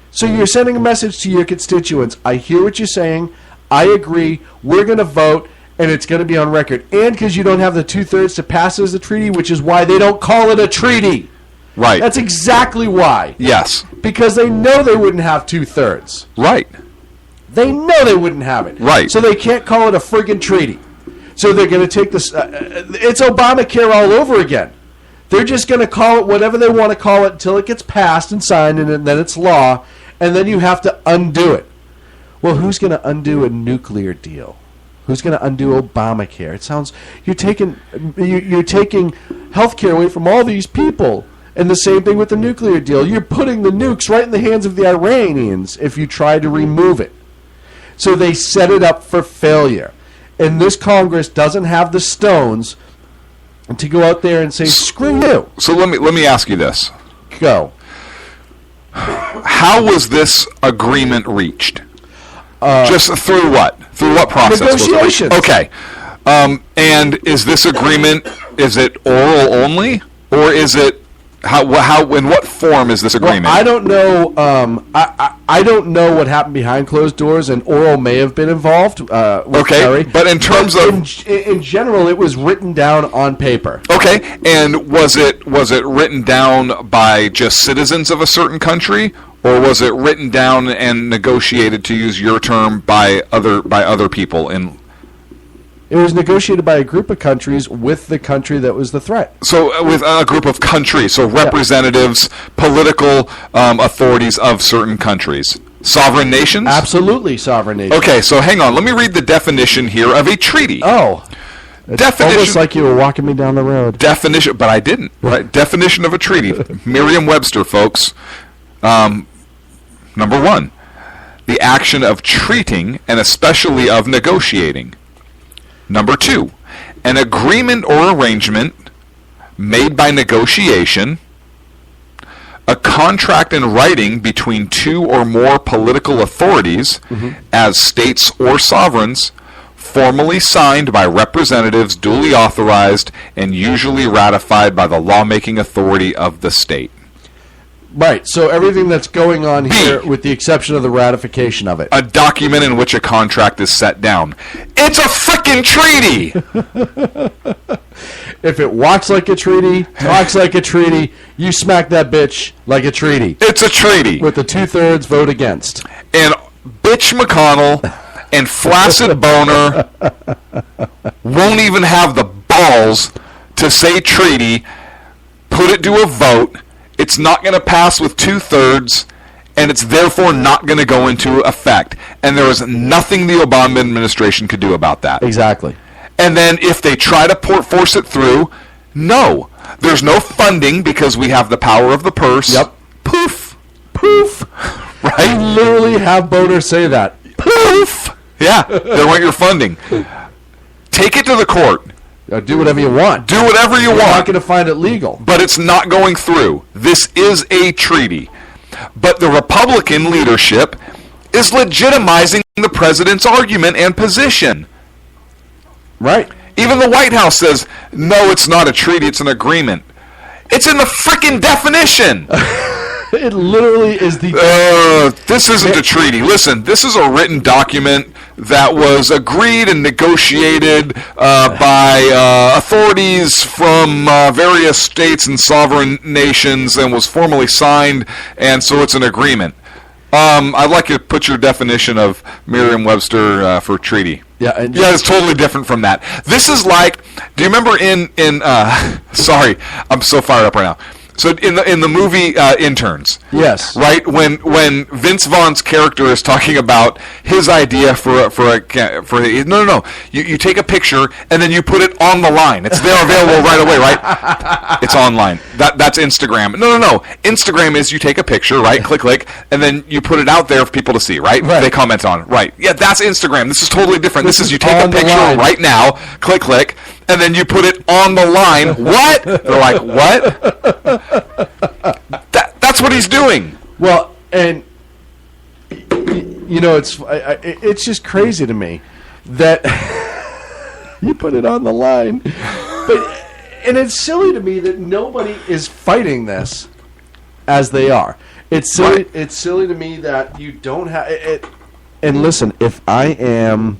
So you're sending a message to your constituents. I hear what you're saying. I agree. We're going to vote. and it's going to be on record, and because you don't have the 2/3 to pass it as a treaty, which is why they don't call it a treaty. Right. That's exactly why. Yes. Because they know they wouldn't have 2/3. Right. They know they wouldn't have it. Right. So they can't call it a friggin' treaty. So they're going to take this. It's Obamacare all over again. They're just going to call it whatever they want to call it until it gets passed and signed, and then it's law, and then you have to undo it. Well, who's going to undo a nuclear deal? Who's going to undo Obamacare? It sounds you're taking health care away from all these people. And the same thing with the nuclear deal. You're putting the nukes right in the hands of the Iranians if you try to remove it. So they set it up for failure. And this Congress doesn't have the stones to go out there and say, screw you. So let me ask you this. Go. How was this agreement reached? Just through what? Through what process? Negotiations. Okay. And is this agreement, is it oral only? Or is it, how in what form is this agreement? Well, I don't know. I don't know what happened behind closed doors, and oral may have been involved. With Kerry. But in terms of in general, it was written down on paper. Okay, and was it written down by just citizens of a certain country, or was it written down and negotiated, to use your term, by other people in? It was negotiated by a group of countries with the country that was the threat. So with a group of countries, so representatives, political authorities of certain countries. Sovereign nations? Absolutely sovereign nations. Okay, so hang on. Let me read the definition here of a treaty. Oh. It's almost like you were walking me down the road. Definition, but I didn't. Right? Definition of a treaty. Merriam-Webster, folks. Number 1, the action of treating and especially of negotiating. Number 2, an agreement or arrangement made by negotiation, a contract in writing between two or more political authorities as states or sovereigns, formally signed by representatives duly authorized and usually ratified by the lawmaking authority of the state. Right, so everything that's going on here, with the exception of the ratification of it. A document in which a contract is set down. It's a frickin' treaty! If it walks like a treaty, talks like a treaty, you smack that bitch like a treaty. It's a treaty. With the 2/3 vote against. And bitch McConnell and flaccid Boner won't even have the balls to say treaty, put it to a vote. It's not going to pass with 2/3, and it's therefore not going to go into effect. And there is nothing the Obama administration could do about that. Exactly. And then if they try to force it through, no. There's no funding because we have the power of the purse. Yep. Poof. Poof. Right? You literally have Boner say that. Poof. Yeah, they want your funding. Take it to the court. Do whatever you want. Do whatever you want. You're not going to find it legal. But it's not going through. This is a treaty. But the Republican leadership is legitimizing the president's argument and position. Right. Even the White House says, no, it's not a treaty, it's an agreement. It's in the frickin' definition. It literally is the... This isn't a treaty. Listen, this is a written document that was agreed and negotiated by authorities from various states and sovereign nations and was formally signed, and so it's an agreement. I'd like you to put your definition of Merriam-Webster for treaty. Yeah, it's totally different from that. This is like, do you remember in sorry, I'm so fired up right now. So in the movie Interns, yes, right, when Vince Vaughn's character is talking about his idea no, you take a picture and then you put it on the line. It's there available right away, right? It's online. That's Instagram. No. Instagram is you take a picture, right? Click, and then you put it out there for people to see, right? They comment on, right? Yeah, that's Instagram. This is totally different. This is you take a picture right now, click, and then you put it on the line. What? They're like, what? That's what he's doing. Well, and you know, it's just crazy to me that you put it on the line, and it's silly to me that nobody is fighting this as they are. It's silly. Right. It's silly to me that you don't have it. And listen, if I am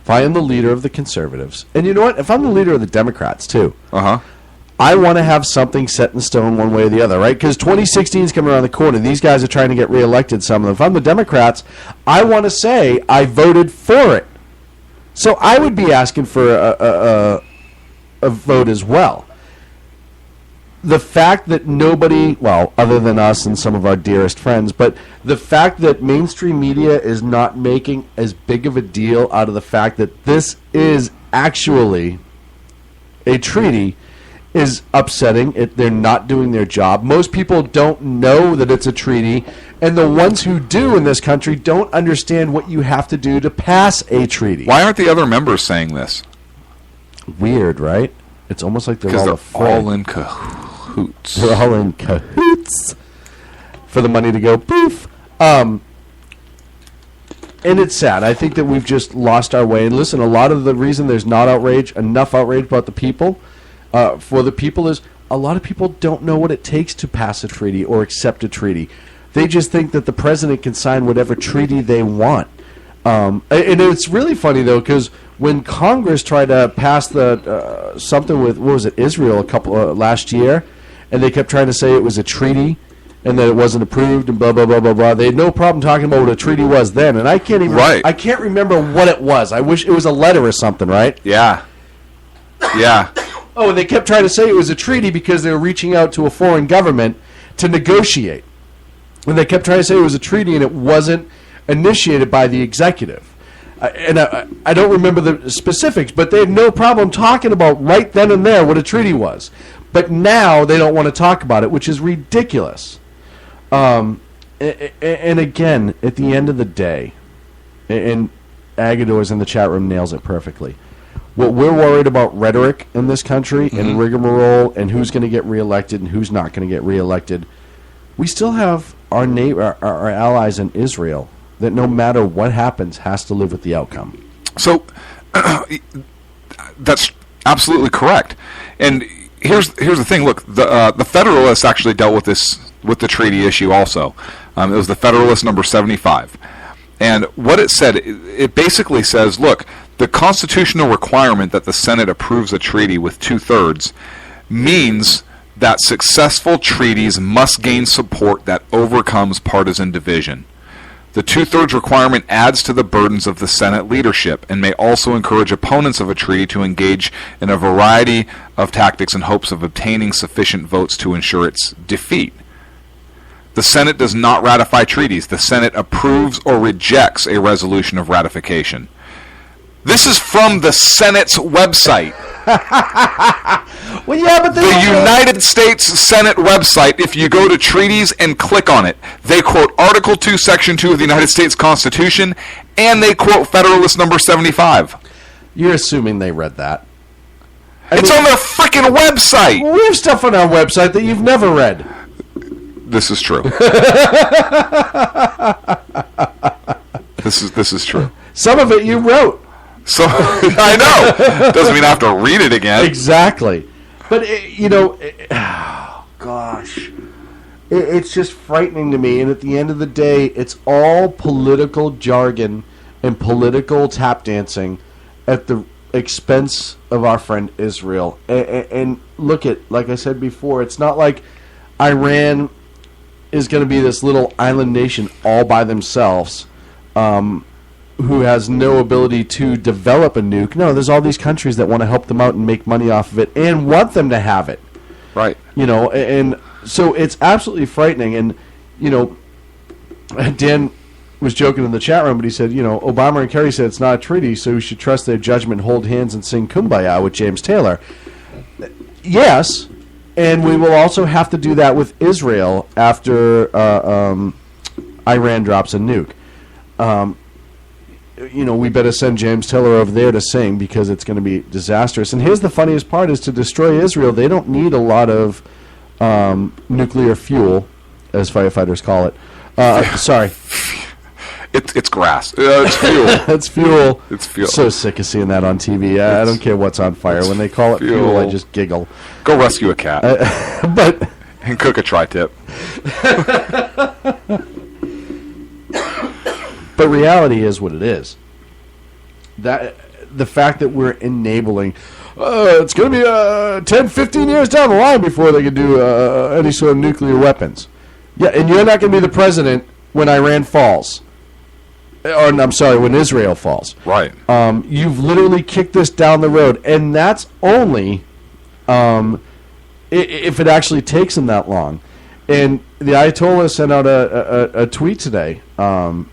if I am the leader of the conservatives, and you know what? If I'm the leader of the Democrats, too, I want to have something set in stone one way or the other, right? Because 2016 is coming around the corner. These guys are trying to get reelected, some of them. If I'm the Democrats, I want to say I voted for it. So I would be asking for a vote as well. The fact that nobody, well, other than us and some of our dearest friends, but the fact that mainstream media is not making as big of a deal out of the fact that this is actually a treaty is upsetting. They're not doing their job. Most people don't know that it's a treaty, and the ones who do in this country don't understand what you have to do to pass a treaty. Why aren't the other members saying this? Weird, right? It's almost like they're all afraid. All in cahoots. They're all in cahoots for the money to go poof. And it's sad. I think that we've just lost our way. And listen, a lot of the reason there's not enough outrage about the people, for the people, is a lot of people don't know what it takes to pass a treaty or accept a treaty. They just think that the president can sign whatever treaty they want. And it's really funny, though, because when Congress tried to pass the something with, what was it, Israel last year, and they kept trying to say it was a treaty and that it wasn't approved and blah, blah, blah, blah, blah. They had no problem talking about what a treaty was then, and I can't even I can't remember what it was. I wish it was a letter or something, right? Yeah. Yeah. Oh, and they kept trying to say it was a treaty because they were reaching out to a foreign government to negotiate. And they kept trying to say it was a treaty, and it wasn't initiated by the executive. I don't remember the specifics, but they had no problem talking about right then and there what a treaty was. But now they don't want to talk about it, which is ridiculous. And again, at the end of the day, and Agador's in the chat room nails it perfectly, what we're worried about rhetoric in this country and rigmarole and who's going to get reelected and who's not going to get reelected, we still have our allies in Israel that no matter what happens has to live with the outcome. So that's absolutely correct. And here's the thing. Look, the Federalists actually dealt with the treaty issue also. It was the Federalist number 75. And what it said, it basically says, look, the constitutional requirement that the Senate approves a treaty with 2/3 means that successful treaties must gain support that overcomes partisan division. The 2/3 requirement adds to the burdens of the Senate leadership and may also encourage opponents of a treaty to engage in a variety of tactics in hopes of obtaining sufficient votes to ensure its defeat. The Senate does not ratify treaties. The Senate approves or rejects a resolution of ratification. This is from the Senate's website. Well, yeah, but the United States Senate website, if you go to treaties and click on it, they quote Article 2, Section 2 of the United States Constitution, and they quote Federalist number 75. You're assuming they read that. It's on their freaking website. Well, we have stuff on our website that you've never read. This is true. This is true. Some of it you wrote. So I know. Doesn't mean I have to read it again. Exactly. But, oh, gosh. It's just frightening to me. And at the end of the day, it's all political jargon and political tap dancing at the expense of our friend Israel. And look at, like I said before, it's not like Iran is going to be this little island nation all by themselves, who has no ability to develop a nuke. No, there's all these countries that want to help them out and make money off of it and want them to have it. Right. You know, and so it's absolutely frightening. And, you know, Dan was joking in the chat room, but he said, you know, Obama and Kerry said it's not a treaty, so we should trust their judgment, hold hands, and sing Kumbaya with James Taylor. Yes, and we will also have to do that with Israel after Iran drops a nuke. You know, we better send James Taylor over there to sing because it's going to be disastrous. And here's the funniest part is to destroy Israel, they don't need a lot of nuclear fuel, as firefighters call it. Sorry. It's grass. It's fuel. It's fuel. It's fuel. So sick of seeing that on TV. I don't care what's on fire. When they call it fuel, I just giggle. Go rescue a cat. And cook a tri-tip. But reality is what it is. That the fact that we're enabling. It's going to be 10, 15 years down the line before they can do any sort of nuclear weapons. Yeah, and you're not going to be the president when Iran falls. Or, I'm sorry, when Israel falls. Right. You've literally kicked this down the road, and that's only if it actually takes them that long. And the Ayatollah sent out a tweet today, and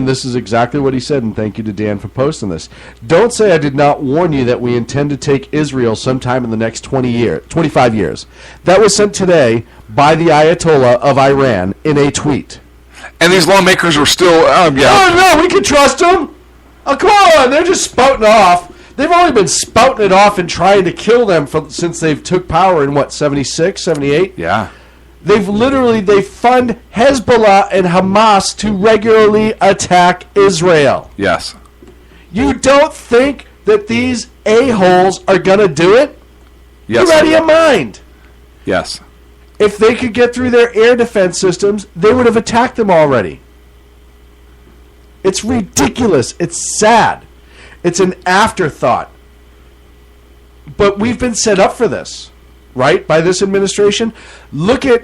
this is exactly what he said, and thank you to Dan for posting this. Don't say I did not warn you that we intend to take Israel sometime in the next 25 years. That was sent today by the Ayatollah of Iran in a tweet. And these lawmakers were still, Oh, no, we can trust them. Oh, come on, they're just spouting off. They've only been spouting it off and trying to kill them since they've took power in, 76, 78? Yeah. They fund Hezbollah and Hamas to regularly attack Israel. Yes. You don't think that these a-holes are going to do it? Yes. You're out of your mind. Yes. If they could get through their air defense systems, they would have attacked them already. It's ridiculous. It's sad. It's an afterthought. But we've been set up for this, right, by this administration. Look at,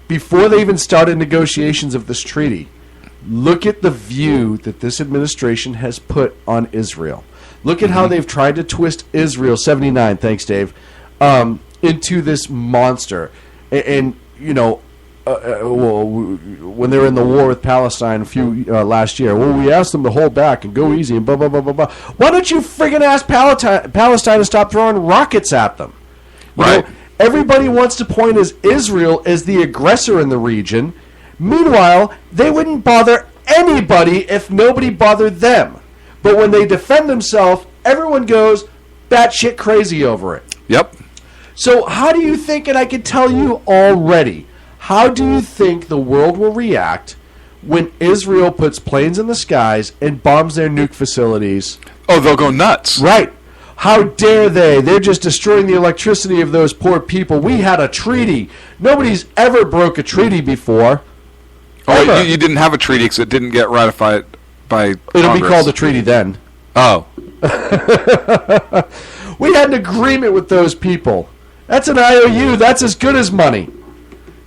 before they even started negotiations of this treaty, look at the view that this administration has put on Israel. Look at how they've tried to twist Israel, 79, thanks, Dave, into this monster. And when they were in the war with Palestine last year, we asked them to hold back and go easy and blah, blah, blah, blah, blah. Why don't you friggin' ask Palestine to stop throwing rockets at them? You know, everybody wants to point as Israel as the aggressor in the region. Meanwhile, they wouldn't bother anybody if nobody bothered them. But when they defend themselves, everyone goes batshit crazy over it. Yep. So how do you think, and I can tell you already, how do you think the world will react when Israel puts planes in the skies and bombs their nuke facilities? Oh, they'll go nuts. Right. How dare they? They're just destroying the electricity of those poor people. We had a treaty. Nobody's ever broke a treaty before. Oh, you didn't have a treaty because it didn't get ratified by It'll be Congress. called a treaty then. Oh. We had an agreement with those people. That's an IOU. That's as good as money.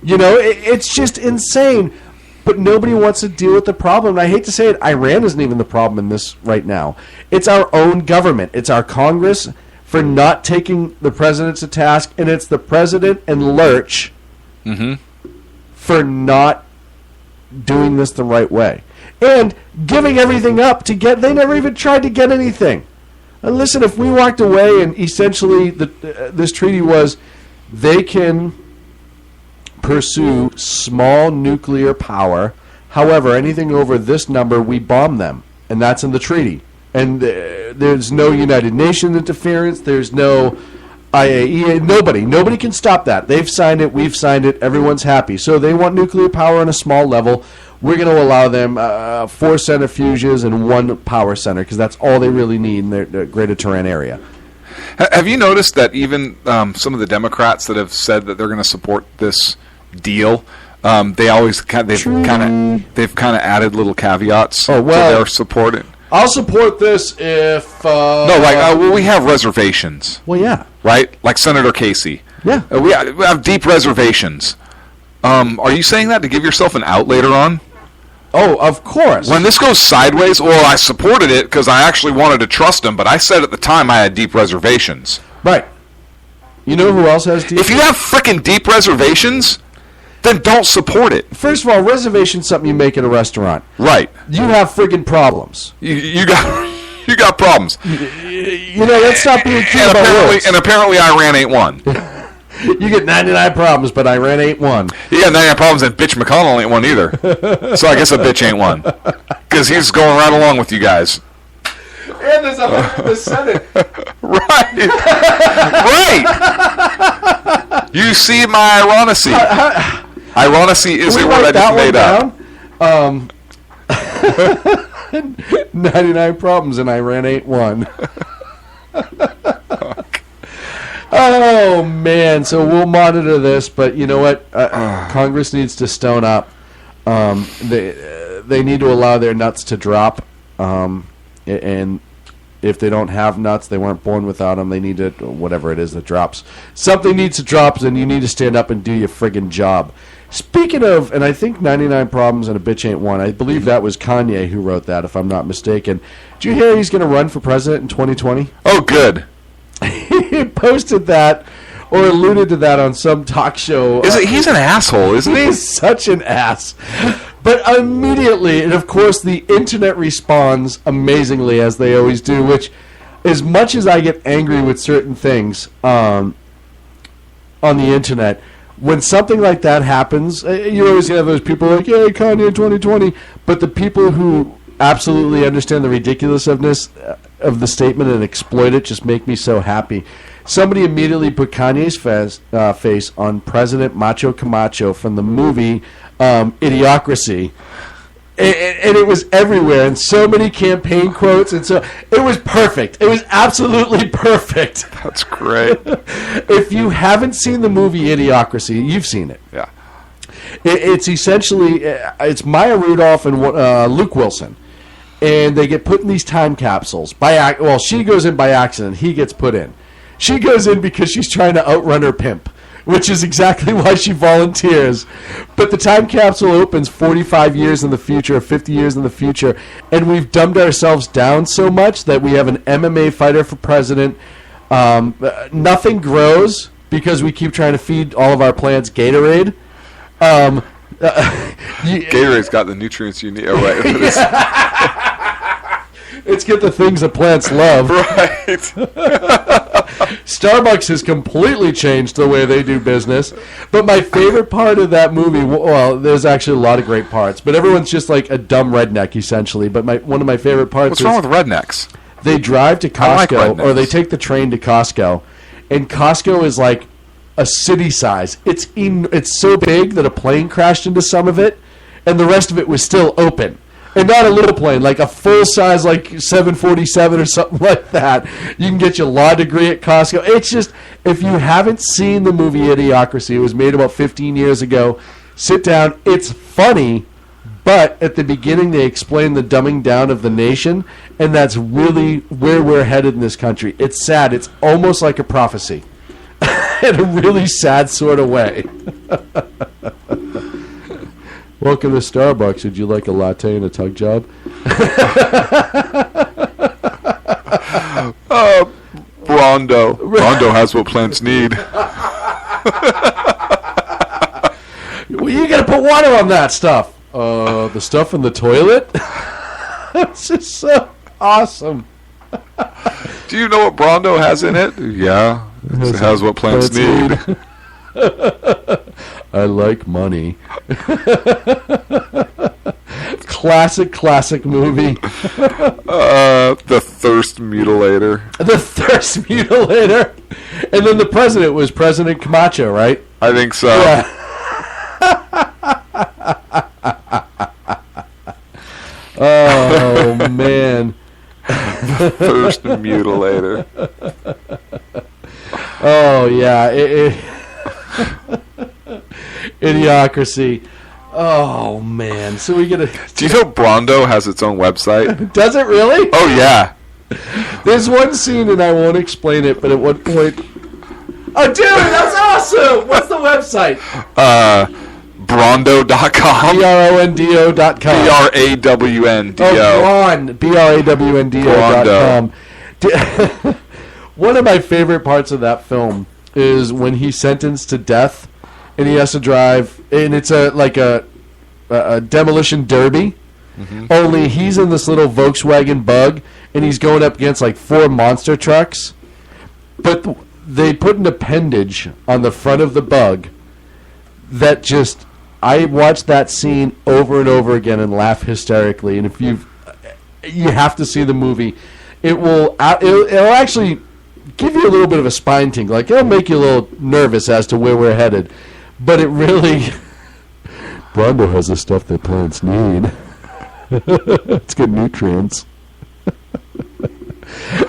You know, it's just insane. But nobody wants to deal with the problem. And I hate to say it, Iran isn't even the problem in this right now. It's our own government. It's our Congress for not taking the president to task, and it's the president and Lurch for not doing this the right way. And giving everything up to get, they never even tried to get anything. And listen, if we walked away and essentially this treaty was they can pursue small nuclear power. However, anything over this number, we bomb them. And that's in the treaty. And there's no United Nations interference. There's no IAEA. Nobody can stop that. They've signed it. We've signed it. Everyone's happy. So they want nuclear power on a small level. We're going to allow them 4 centrifuges and 1 power center because that's all they really need in their Greater Tehran area. Have you noticed that even some of the Democrats that have said that they're going to support this deal, they've kind of added little caveats to their support? I'll support this if we have reservations. Well, yeah, right, like Senator Casey. Yeah, we have deep reservations. Are you saying that to give yourself an out later on? Oh, of course. When this goes sideways, I supported it because I actually wanted to trust him, but I said at the time I had deep reservations. Right. You know who else has deep? If you have frickin' deep reservations, then don't support it. First of all, reservation's something you make at a restaurant. Right. You have friggin' problems. You got problems. You know, let's stop being cute about words. And apparently Iran ain't one. You get 99 problems, but Iran ain't one. You got 99 problems, and bitch McConnell ain't one either. So I guess a bitch ain't one. Because he's going right along with you guys. And there's 100 in the Senate. Right. Right. You see my ironicy. Ironicy is a word I just made up. 99 problems, and Iran ain't one. Oh, man. So we'll monitor this, but you know what? Congress needs to stone up. They need to allow their nuts to drop. And if they don't have nuts, they weren't born without them. They need to, whatever it is that drops. Something needs to drop, and you need to stand up and do your friggin' job. Speaking of, and I think 99 Problems and a Bitch Ain't One, I believe that was Kanye who wrote that, if I'm not mistaken. Did you hear he's going to run for president in 2020? Oh, good. He posted that, or alluded to that on some talk show. He's an asshole, isn't he? He's such an ass. But immediately, and of course the internet responds amazingly, as they always do, which, as much as I get angry with certain things on the internet, when something like that happens, you always have those people like, yeah, Kanye 2020, but the people who absolutely understand the ridiculousness of the statement and exploit it just make me so happy. Somebody immediately put Kanye's face on President Macho Camacho from the movie Idiocracy, and it was everywhere, and so many campaign quotes, and so it was perfect. It was absolutely perfect. That's great. If you haven't seen the movie Idiocracy, you've seen it. Yeah. It's essentially, it's Maya Rudolph and Luke Wilson, and they get put in these time capsules. Well, she goes in by accident. He gets put in. She goes in because she's trying to outrun her pimp, which is exactly why she volunteers. But the time capsule opens 45 years in the future, 50 years in the future, and we've dumbed ourselves down so much that we have an MMA fighter for president. Nothing grows because we keep trying to feed all of our plants Gatorade. Gatorade's got the nutrients you need. Oh, right. It's get the things that plants love. Right. Starbucks has completely changed the way they do business. But my favorite part of that movie, well, there's actually a lot of great parts, but everyone's just like a dumb redneck, essentially. But one of my favorite parts What's wrong with rednecks? They drive to Costco, or they take the train to Costco, and Costco is like a city size. It's so big that a plane crashed into some of it, and the rest of it was still open. And not a little plane, like a full-size, like 747 or something like that. You can get your law degree at Costco. It's just, if you haven't seen the movie Idiocracy, it was made about 15 years ago, sit down. It's funny, but at the beginning they explain the dumbing down of the nation, and that's really where we're headed in this country. It's sad. It's almost like a prophecy in a really sad sort of way. Welcome to Starbucks. Would you like a latte and a tug job? Rondo. Rondo has what plants need. Well, you got to put water on that stuff. The stuff in the toilet? It's just so awesome. Do you know what Brondo has in it? Yeah. It has what plants need. I like money. Classic movie. The Thirst Mutilator. The Thirst Mutilator. And then the president was President Camacho, right? I think so. Yeah. Oh, man. Thirst Mutilator. Oh, yeah. Idiocracy. Oh, man. So we get a... Do you know Brondo has its own website? Does it really? Oh, yeah. There's one scene, and I won't explain it, but at one point... Oh, dude, that's awesome! What's the website? Brondo.com. BRONDO.com. BRAWNDO. Oh, BRAWNDO.com. One of my favorite parts of that film is when he's sentenced to death, and he has to drive, and it's a demolition derby. Mm-hmm. Only he's in this little Volkswagen Bug, and he's going up against like 4 monster trucks. But they put an appendage on the front of the Bug that just... I watched that scene over and over again and laugh hysterically. And if you have to see the movie, it'll actually give you a little bit of a spine tingle. Like, it'll make you a little nervous as to where we're headed. But it really... Brondo has the stuff that plants need. It's good nutrients.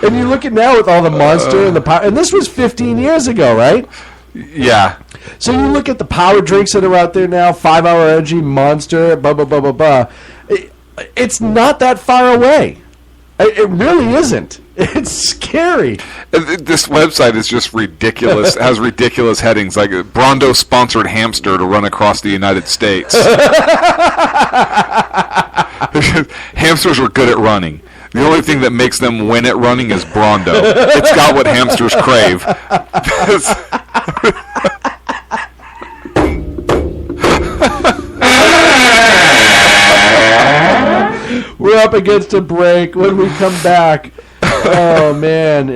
And you look at now with all the monster and the power... And this was 15 years ago, right? Yeah. So you look at the power drinks that are out there now, 5 Hour Energy, Monster, blah, blah, blah, blah, blah. It's not that far away. It really isn't. It's scary. This website is just ridiculous. It has ridiculous headings like Brondo sponsored hamster to run across the United States. Hamsters are good at running. The only thing that makes them win at running is Brondo. It's got what hamsters crave. We're up against a break. When we come back, oh man,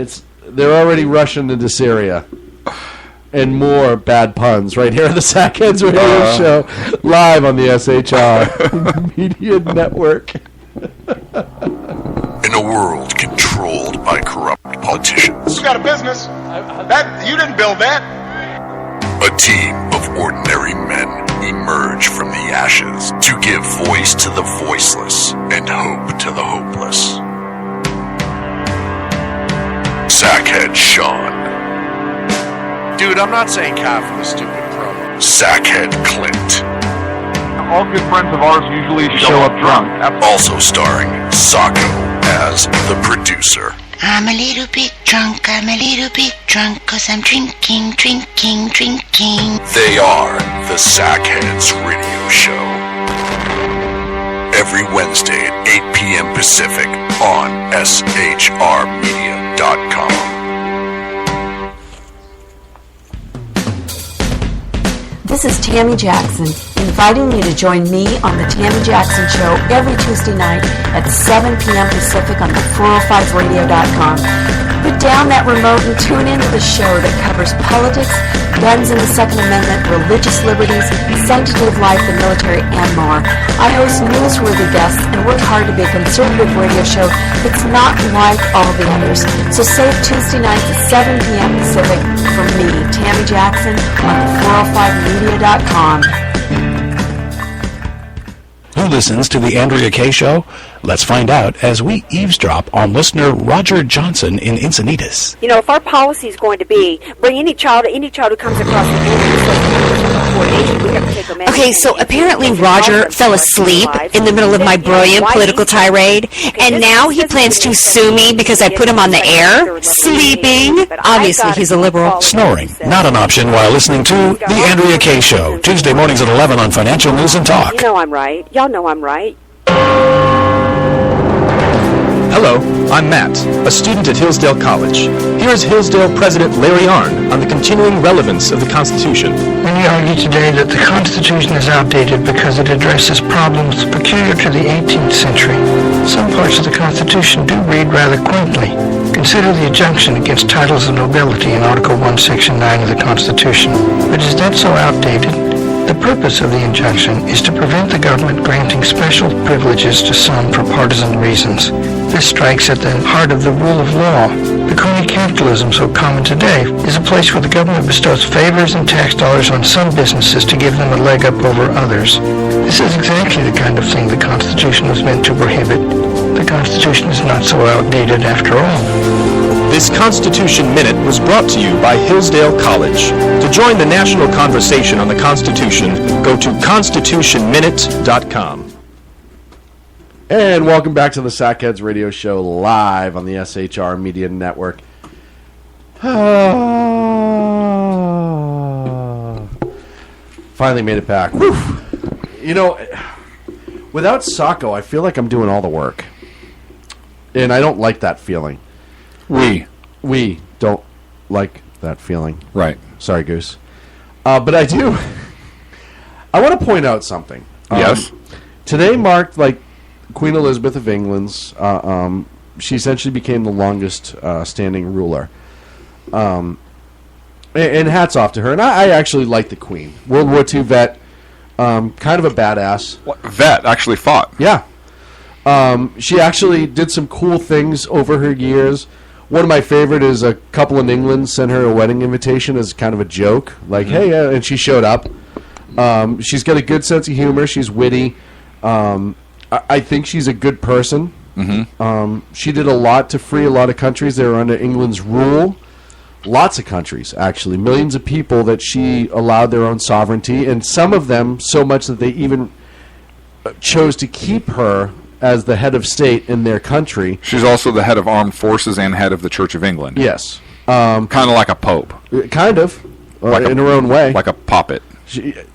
they're already rushing into Syria. And more bad puns right here on the Sackheads Radio Show, live on the SHR Media Network. In a world controlled by corrupt politicians, You got a business. That you didn't build that. a team of ordinary men emerge from the ashes to give voice to the voiceless and hope to the hopeless. Sackhead Sean. Dude, I'm not saying cough was stupid, bro. Sackhead Clint. All good friends of ours usually show up drunk. Also starring Sacco as the producer. I'm a little bit drunk, I'm a little bit drunk, 'cause I'm drinking, drinking, drinking. They are the Sackheads Radio Show. Every Wednesday at 8 p.m. Pacific on SHRmedia.com. This is Tammy Jackson, inviting you to join me on the Tammy Jackson Show every Tuesday night at 7 p.m. Pacific on the 405radio.com. Put down that remote and tune into the show that covers politics, guns and the Second Amendment, religious liberties, sanctity of life, the military, and more. I host newsworthy guests and work hard to be a conservative radio show that's not like all the others. So save Tuesday nights at 7 p.m. Pacific from me, Tammy Jackson, on the 405media.com. Who listens to the Andrea Kaye Show? Let's find out as we eavesdrop on listener Roger Johnson in Encinitas. You know, if our policy is going to be bring any child who comes across the border, we have to take them in. Okay, so apparently Roger fell asleep in the middle of my brilliant political tirade, and now he plans to sue me because I put him on the air, sleeping. Obviously, he's a liberal. Snoring, not an option while listening to the Andrea Kaye Show, Tuesday mornings at 11 on Financial News and Talk. You know I'm right. Y'all know I'm right. Hello, I'm Matt, a student at Hillsdale College. Here's Hillsdale President Larry Arnn on the continuing relevance of the Constitution. Many argue today that the Constitution is outdated because it addresses problems peculiar to the 18th century. Some parts of the Constitution do read rather quaintly. Consider the injunction against titles of nobility in Article 1, Section 9 of the Constitution. But is that so outdated? The purpose of the injunction is to prevent the government granting special privileges to some for partisan reasons. This strikes at the heart of the rule of law. The crony capitalism so common today is a place where the government bestows favors and tax dollars on some businesses to give them a leg up over others. This is exactly the kind of thing the Constitution was meant to prohibit. The Constitution is not so outdated after all. This Constitution Minute was brought to you by Hillsdale College. To join the national conversation on the Constitution, go to constitutionminute.com. And welcome back to the Sackheads Radio Show, live on the SHR Media Network. Finally made it back. Whew. You know, without Sacco, I feel like I'm doing all the work. And I don't like that feeling. We don't like that feeling. Right. Sorry, Goose. But I do. I want to point out something. Yes. Today marked, like, Queen Elizabeth of England's. She essentially became the longest standing ruler. And hats off to her. And I actually like the Queen. World War II vet. Kind of a badass. What? Vet actually fought. Yeah. She actually did some cool things over her years. One of my favorite is a couple in England sent her a wedding invitation as kind of a joke. Like, hey, and she showed up. She's got a good sense of humor. She's witty. I think she's a good person. She did a lot to free a lot of countries that were under England's rule. Lots of countries, actually. Millions of people that she allowed their own sovereignty. And some of them so much that they even chose to keep her as the head of state in their country. She's also the head of armed forces and head of the Church of England. Yes. Kind of like a pope. Kind of. Like in her own way. Like a puppet.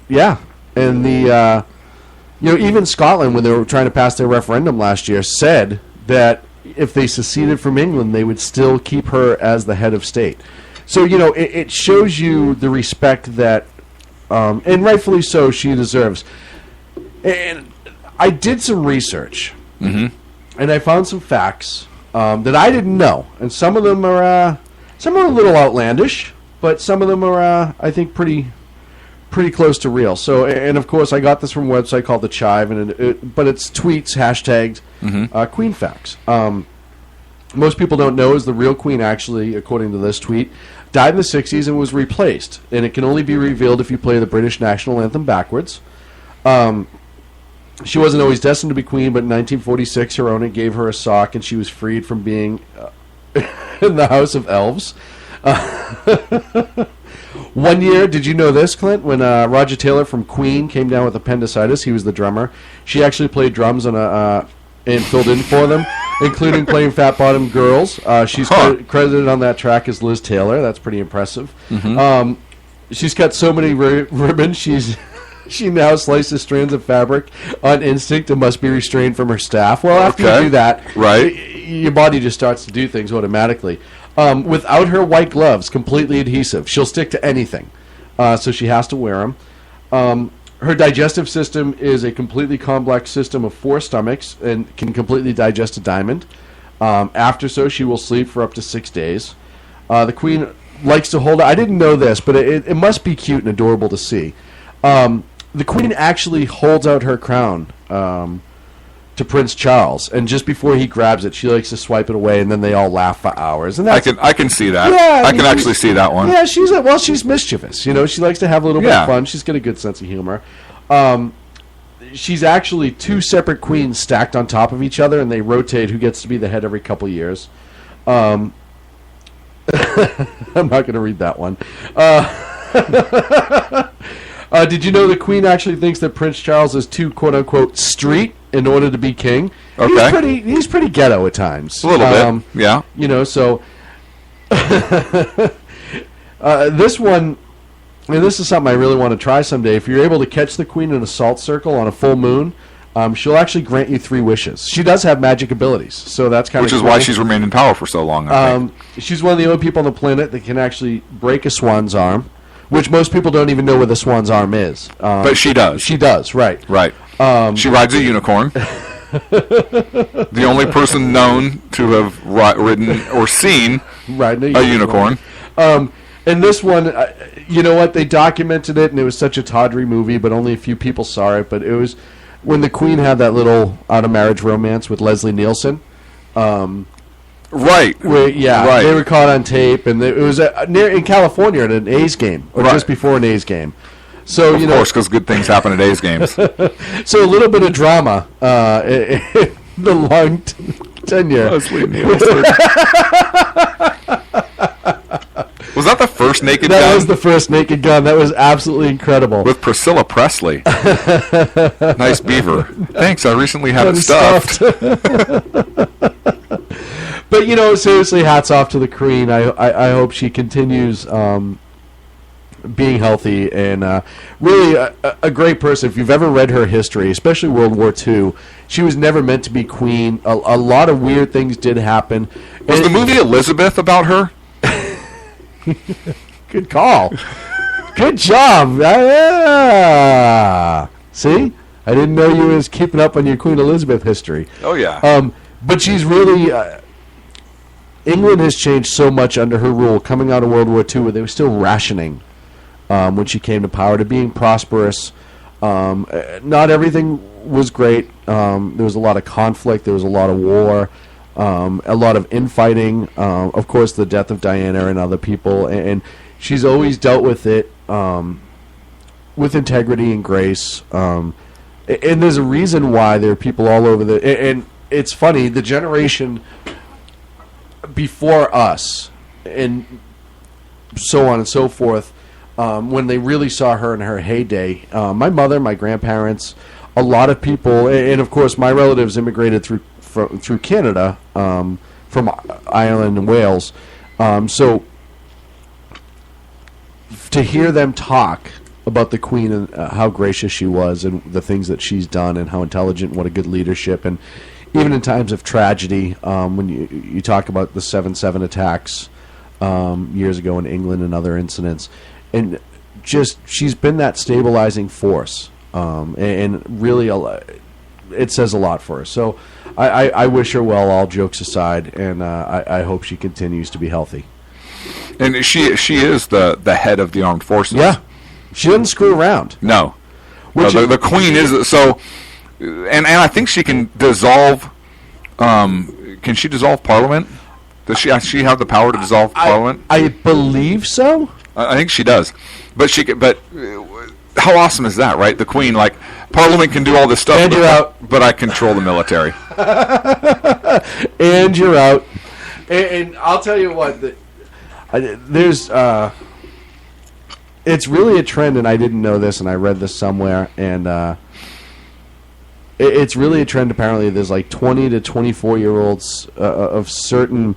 Yeah. And the, even Scotland, when they were trying to pass their referendum last year, said that if they seceded from England, they would still keep her as the head of state. So, it shows you the respect that, and rightfully so, she deserves. And I did some research, and I found some facts that I didn't know. And some of them are a little outlandish, but some of them are, I think, pretty close to real. So, and of course, I got this from a website called The Chive, but it's tweets, hashtagged Queen facts. Most people don't know is the real Queen actually, according to this tweet, died in the 60s and was replaced. And it can only be revealed if you play the British national anthem backwards. She wasn't always destined to be queen, but in 1946, her owner gave her a sock, and she was freed from being in the House of Elves. 1 year, did you know this, Clint? When Roger Taylor from Queen came down with appendicitis, he was the drummer. She actually played drums on and filled in for them, including playing Fat Bottom Girls. She's credited on that track as Liz Taylor. That's pretty impressive. She's got so many ribbons. She now slices strands of fabric on instinct and must be restrained from her staff. Well, after you do that, right, your body just starts to do things automatically. Without her white gloves, completely adhesive, she'll stick to anything. So she has to wear them. Her digestive system is a completely complex system of 4 stomachs and can completely digest a diamond. After she will sleep for up to 6 days. The Queen likes to hold... I didn't know this, but it must be cute and adorable to see. The Queen actually holds out her crown to Prince Charles, and just before he grabs it, she likes to swipe it away, and then they all laugh for hours. And I can see that. Yeah, I can actually see that one. Yeah, she's mischievous. She likes to have a little bit of fun. She's got a good sense of humor. She's actually 2 separate queens stacked on top of each other, and they rotate who gets to be the head every couple years. I'm not going to read that one. Did you know the Queen actually thinks that Prince Charles is too quote-unquote street in order to be king? Okay. He's pretty ghetto at times. A little bit, yeah. So this one, and this is something I really want to try someday. If you're able to catch the Queen in a salt circle on a full moon, she'll actually grant you 3 wishes. She does have magic abilities, so that's kind of Which is why she's remained in power for so long, I think. She's one of the only people on the planet that can actually break a swan's arm, which most people don't even know where the swan's arm is. But she does. She does, right. Right. She rides a unicorn. The only person known to have ridden or seen riding a unicorn. And this one, you know what? They documented it, and it was such a tawdry movie, but only a few people saw it. But it was when the Queen had that little out-of-marriage romance with Leslie Nielsen. Right. Right. They were caught on tape, and it was in California at an A's game, or just before an A's game. So of course, because good things happen at A's games. So a little bit of drama in the long tenure. Leslie Nielsen. Was that the first Naked Gun? That was the first Naked Gun. That was absolutely incredible. With Priscilla Presley. Nice beaver. Thanks, I recently had it stuffed. But, seriously, hats off to the Queen. I hope she continues being healthy and really a great person. If you've ever read her history, especially World War II, she was never meant to be queen. A lot of weird things did happen. Was the movie Elizabeth about her? Good call. Good job. See? I didn't know you was keeping up on your Queen Elizabeth history. Oh, yeah. But she's really... England has changed so much under her rule, coming out of World War II, where they were still rationing when she came to power, to being prosperous. Not everything was great. There was a lot of conflict. There was a lot of war. A lot of infighting. Of course, the death of Diana and other people. And she's always dealt with it with integrity and grace. And there's a reason why there are people all over and it's funny, the generation before us and so on and so forth, when they really saw her in her heyday, my mother, my grandparents, a lot of people, and of course my relatives immigrated through Canada, from Ireland and Wales, so to hear them talk about the Queen and how gracious she was and the things that she's done and how intelligent, what a good leadership, and even in times of tragedy, when you talk about the 7/7 attacks years ago in England and other incidents, and just she's been that stabilizing force, and really it says a lot for her. So I wish her well, all jokes aside, and I hope she continues to be healthy. And she is the head of the armed forces. Yeah, she doesn't screw around. No, the Queen is so, and I think she can dissolve. Can she dissolve Parliament? Does she have the power to dissolve Parliament? I believe so. I think she does, but she can. But how awesome is that, right? The Queen, like Parliament, can do all this stuff, and you're out. But I control the military. And you're out. And I'll tell you what. There's it's really a trend, and I didn't know this, and I read this somewhere, and it's really a trend. Apparently, there's like 20 to 24-year-olds of certain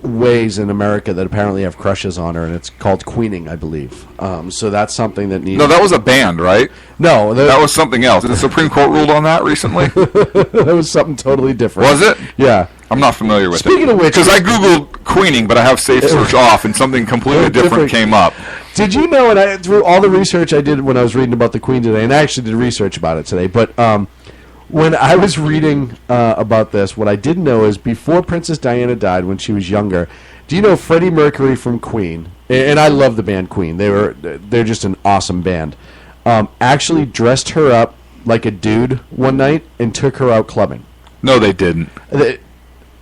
ways in America that apparently have crushes on her, and it's called queening, I believe. So that's something that needs. No, that was a band, right? No, that was something else. The Supreme Court ruled on that recently. That was something totally different. Was it? Yeah. I'm not familiar with it. Speaking of which, because I googled queening, but I have safe search off, and something completely different came up. Did you know? And through all the research I did when I was reading about the Queen today, and I actually did research about it today, but when I was reading about this, what I didn't know is before Princess Diana died, when she was younger, do you know Freddie Mercury from Queen? And I love the band Queen. They're just an awesome band. Actually dressed her up like a dude one night and took her out clubbing. No, they didn't.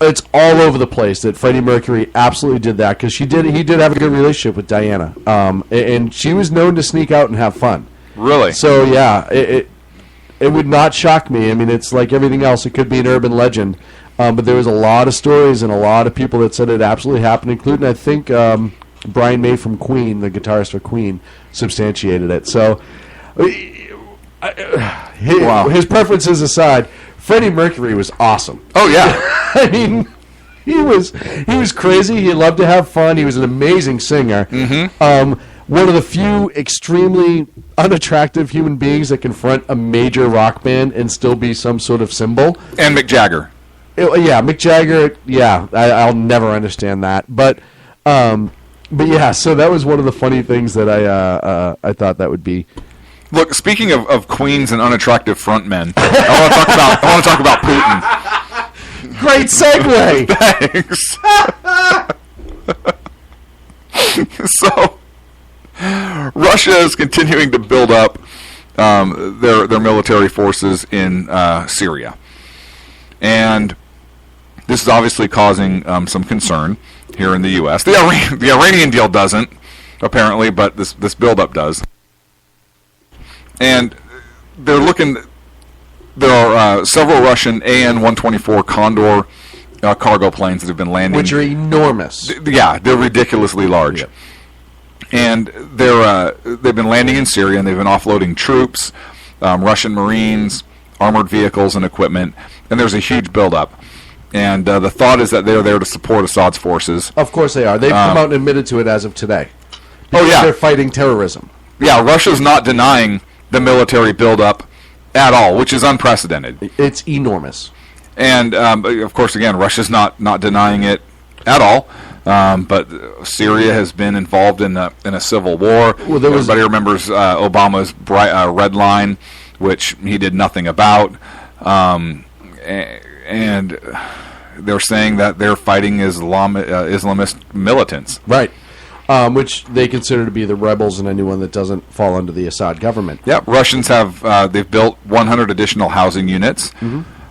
It's all over the place that Freddie Mercury absolutely did that, because he did have a good relationship with Diana, and she was known to sneak out and have fun. Really? So yeah, it would not shock me. I mean, it's like everything else; it could be an urban legend, but there was a lot of stories and a lot of people that said it absolutely happened, including I think Brian May from Queen, the guitarist for Queen, substantiated it. So his preferences aside, Freddie Mercury was awesome. Oh yeah. I mean, he was crazy. He loved to have fun. He was an amazing singer. Mm-hmm. One of the few extremely unattractive human beings that can front a major rock band and still be some sort of symbol. And Mick Jagger. Yeah, Mick Jagger. Yeah, I'll never understand that. But yeah, so that was one of the funny things that I thought that would be. Look, speaking of queens and unattractive frontmen, I want to talk about Putin. Great segue. Thanks. So, Russia is continuing to build up their military forces in Syria, and this is obviously causing some concern here in the U.S. The Iranian deal doesn't, apparently, but this buildup does. And they're looking. There are several Russian AN-124 Condor cargo planes that have been landing, which are enormous. Yeah, they're ridiculously large, and they've been landing in Syria, and they've been offloading troops, Russian Marines, armored vehicles, and equipment. And there's a huge buildup. And the thought is that they're there to support Assad's forces. Of course they are. They've come out and admitted to it as of today. Oh yeah, they're fighting terrorism. Yeah, Russia's not denying the military buildup at all, which is unprecedented. It's enormous. And of course, again, Russia's not denying it at all. But Syria has been involved in a civil war. Well, everybody remembers Obama's red line, which he did nothing about. And they're saying that they're fighting Islamist militants. Right. Which they consider to be the rebels and anyone that doesn't fall under the Assad government. Yep, Russians have they've built 100 additional housing units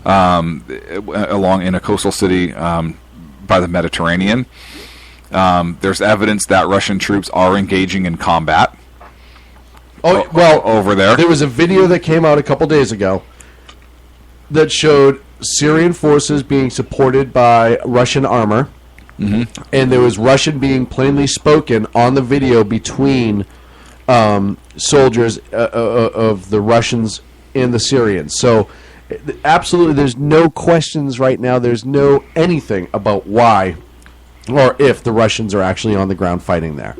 along in a coastal city by the Mediterranean. There's evidence that Russian troops are engaging in combat. Oh well, over there. There was a video that came out a couple days ago that showed Syrian forces being supported by Russian armor. Mm-hmm. And there was Russian being plainly spoken on the video between soldiers of the Russians and the Syrians. So absolutely, there's no questions right now. There's no anything about why or if the Russians are actually on the ground fighting there,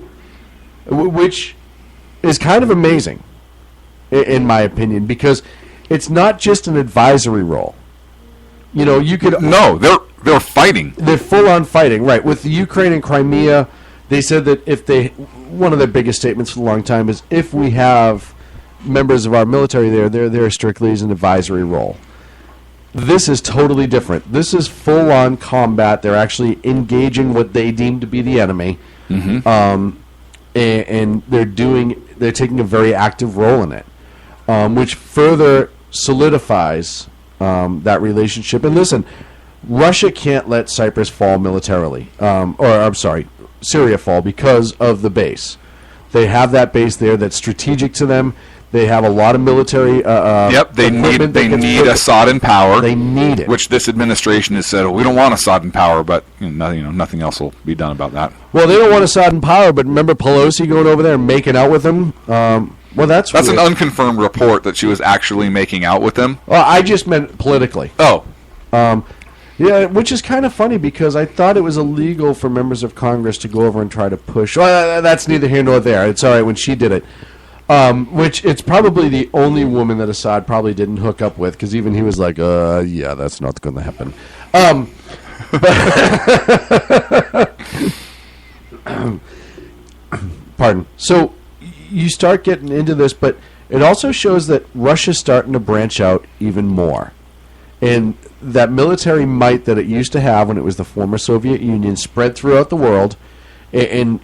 which is kind of amazing, in my opinion, because it's not just an advisory role. You know, you could they're fighting. They're full on fighting, right? With the Ukraine and Crimea, they said that one of their biggest statements for a long time is if we have members of our military there, they're strictly as an advisory role. This is totally different. This is full on combat. They're actually engaging what they deem to be the enemy, and they're taking a very active role in it, which further solidifies that relationship. And listen, Russia can't let Cyprus fall militarily, Syria fall because of the base. They have that base there that's strategic to them. They have a lot of military. They need Assad in power. They need it, which this administration has said, we don't want Assad in power, but nothing else will be done about that. Well, they don't want Assad in power, but remember Pelosi going over there and making out with him. That's an unconfirmed report that she was actually making out with him. Well, I just meant politically. Oh, yeah, which is kind of funny because I thought it was illegal for members of Congress to go over and try to push. Well, that's neither here nor there. It's all right when she did it. Which it's probably the only woman that Assad probably didn't hook up with, because even he was like, yeah, that's not going to happen. Pardon. So you start getting into this, but it also shows that Russia's starting to branch out even more. And that military might that it used to have when it was the former Soviet Union spread throughout the world. And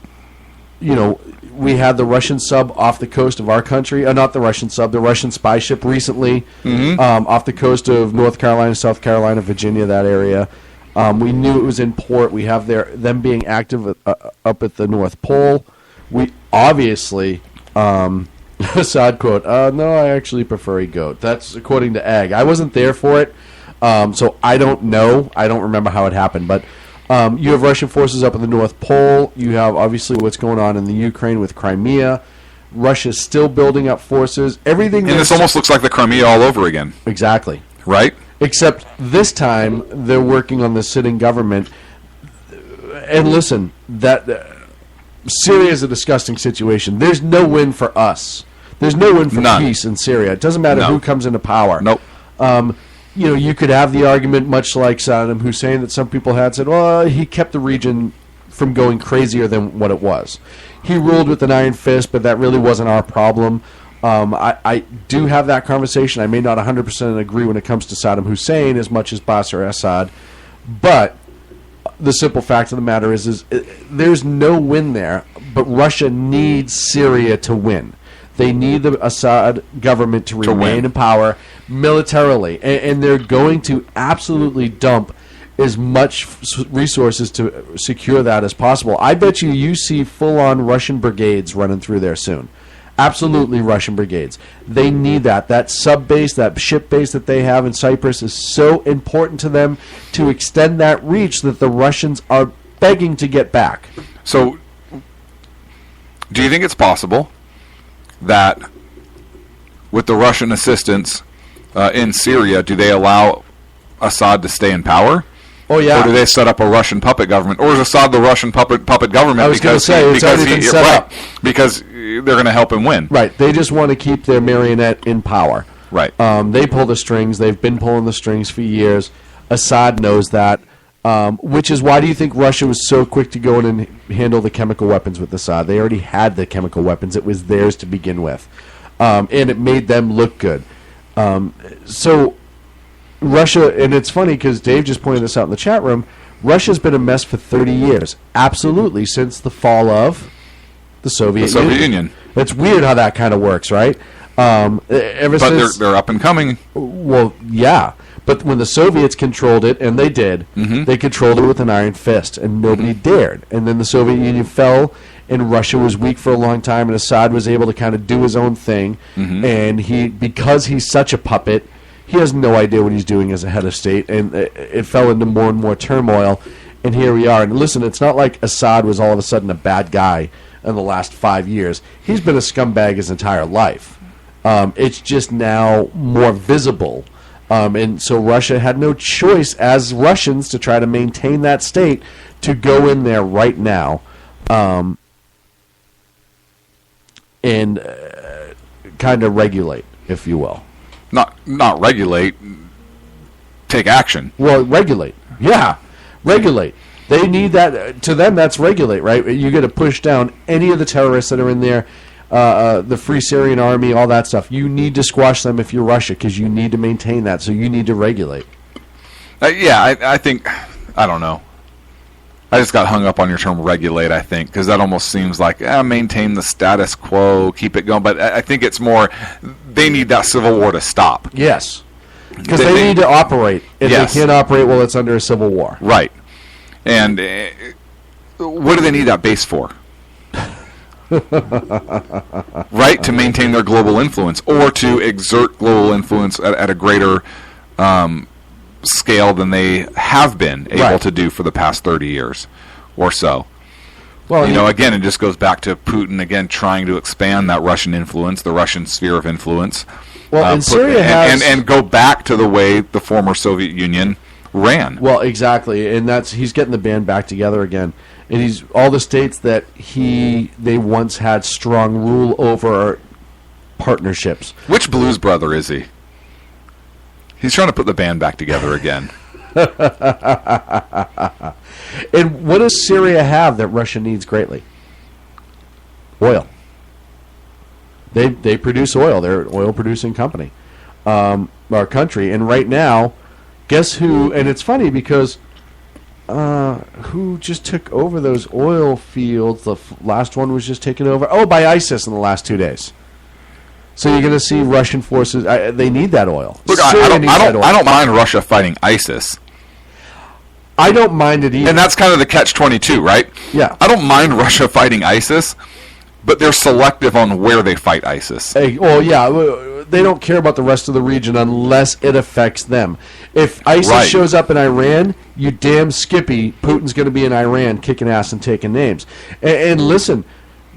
you know, we had the Russian sub off the coast of our country. Not the Russian sub, the Russian spy ship recently off the coast of North Carolina, South Carolina, Virginia, that area. We knew it was in port. We have them being active up at the North Pole. We obviously, Assad quote, no, I actually prefer a goat. That's according to Egg. I wasn't there for it, so I don't know. I don't remember how it happened, but you have Russian forces up in the North Pole. You have, obviously, what's going on in the Ukraine with Crimea. Russia's still building up forces. Everything. And this almost looks like the Crimea all over again. Exactly. Right? Except this time, they're working on the sitting government. And listen, Syria is a disgusting situation. There's no win for us. There's no win for peace in Syria. It doesn't matter who comes into power. Nope. You know, you could have the argument, much like Saddam Hussein, that some people had said, well, he kept the region from going crazier than what it was. He ruled with an iron fist, but that really wasn't our problem. I do have that conversation. I may not 100% agree when it comes to Saddam Hussein as much as Bashar al-Assad, but the simple fact of the matter is there's no win there, but Russia needs Syria to win. They need the Assad government to remain in power militarily, and they're going to absolutely dump as much resources to secure that as possible. I bet you see full-on Russian brigades running through there soon. Absolutely Russian brigades. They need that. That sub-base, that ship base that they have in Cyprus is so important to them to extend that reach that the Russians are begging to get back. So, do you think it's possible that with the Russian assistance in Syria, do they allow Assad to stay in power? Oh, yeah. Or do they set up a Russian puppet government? Or is Assad the Russian puppet government? I was going to say, it's already been set up. Because they're going to help him win. Right. They just want to keep their marionette in power. Right. They pull the strings. They've been pulling the strings for years. Assad knows that. Which is why do you think Russia was so quick to go in and handle the chemical weapons with Assad? They already had the chemical weapons. It was theirs to begin with. And it made them look good. So Russia, and it's funny because Dave just pointed this out in the chat room, Russia's been a mess for 30 years. Absolutely, since the fall of the Soviet Union. It's weird how that kind of works, right? But they're up and coming. Well, yeah. But when the Soviets controlled it, and they did, they controlled it with an iron fist, and nobody dared. And then the Soviet Union fell, and Russia was weak for a long time, and Assad was able to kind of do his own thing. And because he's such a puppet, he has no idea what he's doing as a head of state, and it fell into more and more turmoil. And here we are. And listen, it's not like Assad was all of a sudden a bad guy in the last 5 years. He's been a scumbag his entire life. It's just now more visible. And so Russia had no choice as Russians to try to maintain that state to go in there right now and kind of regulate, if you will. Not regulate, take action. Well, regulate. Yeah, regulate. They need that. To them, that's regulate, right? You got to push down any of the terrorists that are in there, the Free Syrian Army, all that stuff. You need to squash them if you're Russia because you need to maintain that. So you need to regulate. I think, I don't know. I just got hung up on your term regulate, I think, because that almost seems like maintain the status quo, keep it going. But I think it's more they need that civil war to stop. Yes. Because they need to operate. And yes. They can't operate while it's under a civil war. Right. And what do they need that base for? Right? To maintain their global influence or to exert global influence at a greater scale than they have been able to do for the past 30 years or so. Well, again, it just goes back to Putin, again, trying to expand that Russian influence, the Russian sphere of influence. Well, and Syria has... And go back to the way the former Soviet Union ran. Well, exactly, and he's getting the band back together again. And he's all the states that they once had strong rule over partnerships. Which blues brother is he? He's trying to put the band back together again. And what does Syria have that Russia needs greatly? Oil. They produce oil. They're an oil-producing company, our country. And right now, guess who? And it's funny because who just took over those oil fields? The last one was just taken over. Oh, by ISIS in the last 2 days. So you're going to see Russian forces. They need that oil. Look, I don't mind Russia fighting ISIS. I don't mind it either. And that's kind of the catch-22, right? Yeah. I don't mind Russia fighting ISIS, but they're selective on where they fight ISIS. Well, yeah, they don't care about the rest of the region unless it affects them. If ISIS shows up in Iran, you damn skippy, Putin's going to be in Iran kicking ass and taking names. And listen,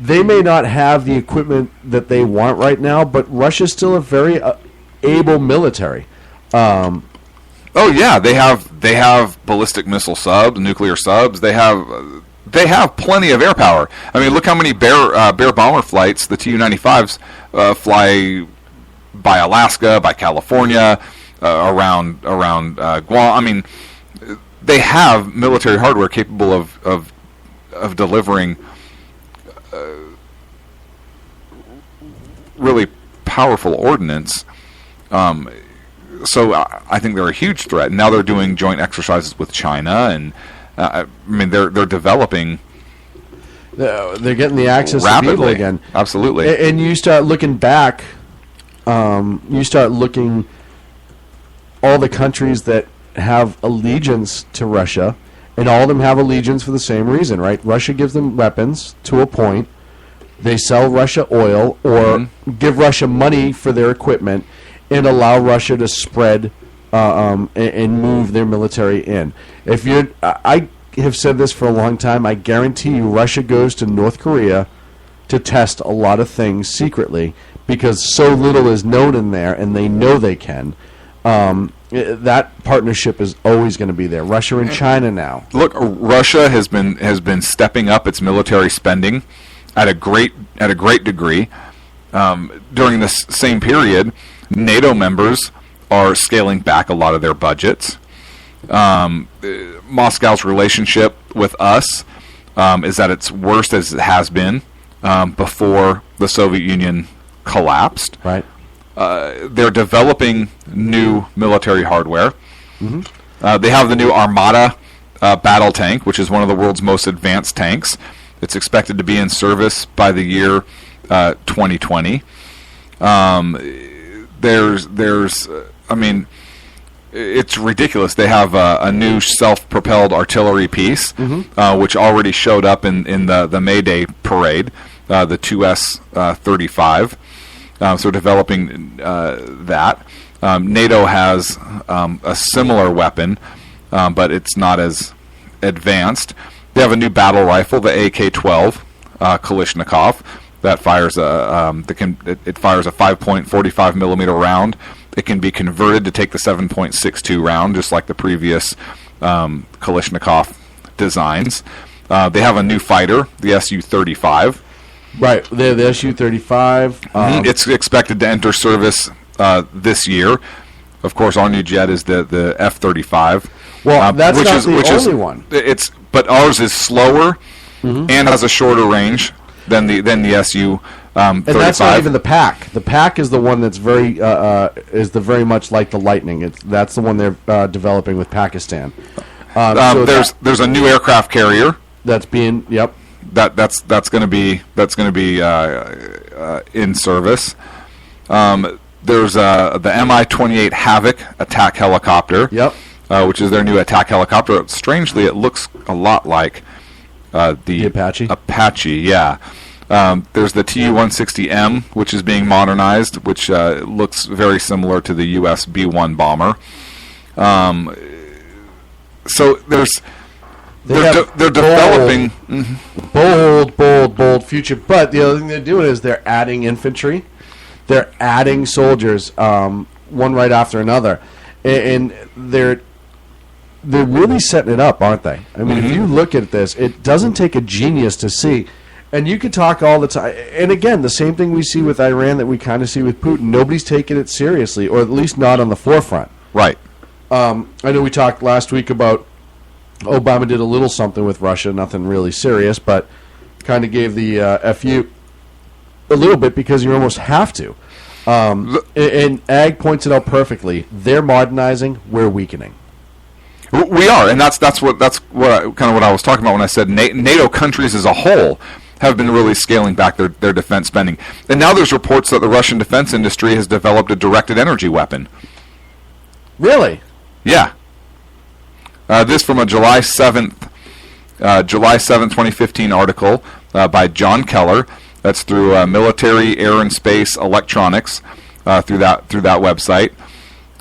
they may not have the equipment that they want right now, but Russia's still a very able military. Oh yeah, they have ballistic missile subs, nuclear subs. They have plenty of air power. I mean, look how many Bear bomber flights the Tu-95s fly by Alaska, by California, around Guam. I mean, they have military hardware capable of delivering really powerful ordnance. So I think they're a huge threat. Now they're doing joint exercises with China, and I mean they're developing. They're getting the access rapidly. to people again. Absolutely. And you start looking back. You start looking all the countries that have allegiance to Russia, and all of them have allegiance for the same reason, right? Russia gives them weapons to a point. They sell Russia oil or give Russia money for their equipment and allow Russia to spread and move their military in. I have said this for a long time. I guarantee you Russia goes to North Korea to test a lot of things secretly because so little is known in there and they know they can. That partnership is always going to be there. Russia and China now. Look, Russia has been stepping up its military spending at a great degree. During this same period, NATO members are scaling back a lot of their budgets. Moscow's relationship with us is at its worst as it has been before the Soviet Union collapsed. Right. They're developing new military hardware. Mm-hmm. They have the new Armata battle tank, which is one of the world's most advanced tanks. It's expected to be in service by the year 2020. I mean, it's ridiculous. They have a new self-propelled artillery piece, which already showed up in the May Day parade, the 2S-35. So developing that. NATO has a similar weapon, but it's not as advanced. They have a new battle rifle, the AK-12 Kalashnikov, that fires it fires a 5.45 millimeter round. It can be converted to take the 7.62 round, just like the previous Kalashnikov designs. They have a new fighter, the Su-35. Right, the Su-35. It's expected to enter service this year. Of course, our new jet is the F-35. Well, that's not the only one. But ours is slower and has a shorter range than the Su-35. And that's not even the Pack. The Pack is the one that's very much like the Lightning. That's the one they're developing with Pakistan. So there's a new aircraft carrier that's being that's going to be in service. There's the Mi-28 Havoc attack helicopter. Which is their new attack helicopter. Strangely, it looks a lot like the Apache. Yeah. There's the Tu-160M, which is being modernized, which looks very similar to the U.S. B-1 bomber. So they're developing bold future. But the other thing they're doing is they're adding infantry, they're adding soldiers, one right after another, and they're really setting it up, aren't they? I mean, if you look at this, it doesn't take a genius to see. And you can talk all the time. And again, the same thing we see with Iran that we kind of see with Putin. Nobody's taking it seriously, or at least not on the forefront. Right. I know we talked last week about Obama did a little something with Russia, nothing really serious, but kind of gave the FU a little bit because you almost have to. And Ag points it out perfectly. They're modernizing, we're weakening. We are, and that's what I was talking about when I said NATO countries as a whole have been really scaling back their defense spending. And now there's reports that the Russian defense industry has developed a directed energy weapon. Really? Yeah. This from a July 7th, 2015 article by John Keller. That's through Military Air and Space Electronics through that website.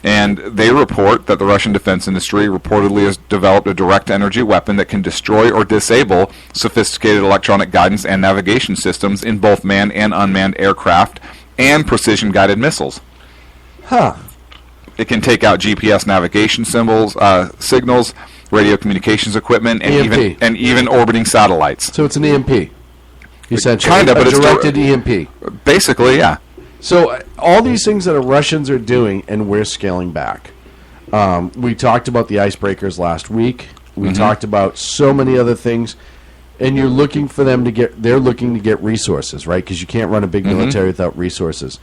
And they report that the Russian defense industry reportedly has developed a direct energy weapon that can destroy or disable sophisticated electronic guidance and navigation systems in both manned and unmanned aircraft and precision-guided missiles. It can take out GPS navigation signals, radio communications equipment, and even orbiting satellites. So it's an EMP, essentially. Kind of, but it's directed EMP. Basically, yeah. So all these things that the Russians are doing, and we're scaling back. We talked about the icebreakers last week. We talked about so many other things, and you're looking for them to get. They're looking to get resources, right? Because you can't run a big military without resources.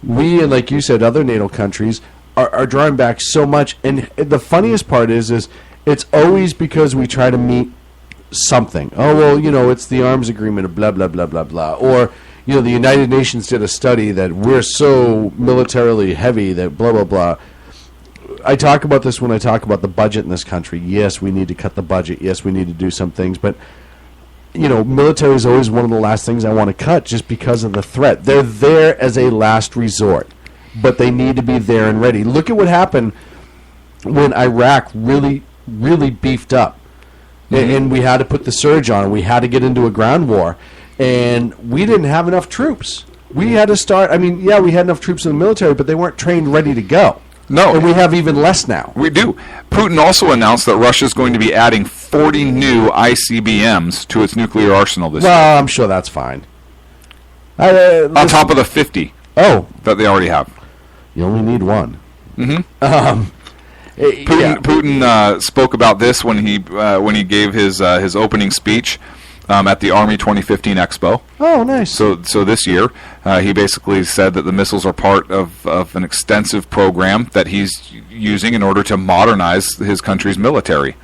We, and like you said, other NATO countries are drawing back so much. And the funniest part is it's always because we try to meet something. Oh well, it's the arms agreement of blah blah blah blah blah, or. The United Nations did a study that we're so militarily heavy that blah, blah, blah. I talk about this when I talk about the budget in this country. Yes, we need to cut the budget. Yes, we need to do some things. But, military is always one of the last things I want to cut just because of the threat. They're there as a last resort, but they need to be there and ready. Look at what happened when Iraq really, really beefed up. And we had to put the surge on. We had to get into a ground war. And we didn't have enough troops. We had to start. I mean, yeah, we had enough troops in the military, but they weren't trained ready to go. No. And we have even less now. We do. Putin also announced that Russia is going to be adding 40 new ICBMs to its nuclear arsenal this year. Well, I'm sure that's fine. On top of the 50 that they already have. You only need one. Putin spoke about this when he gave his opening speech at the Army 2015 Expo. Oh, nice. So this year, he basically said that the missiles are part of an extensive program that he's using in order to modernize his country's military.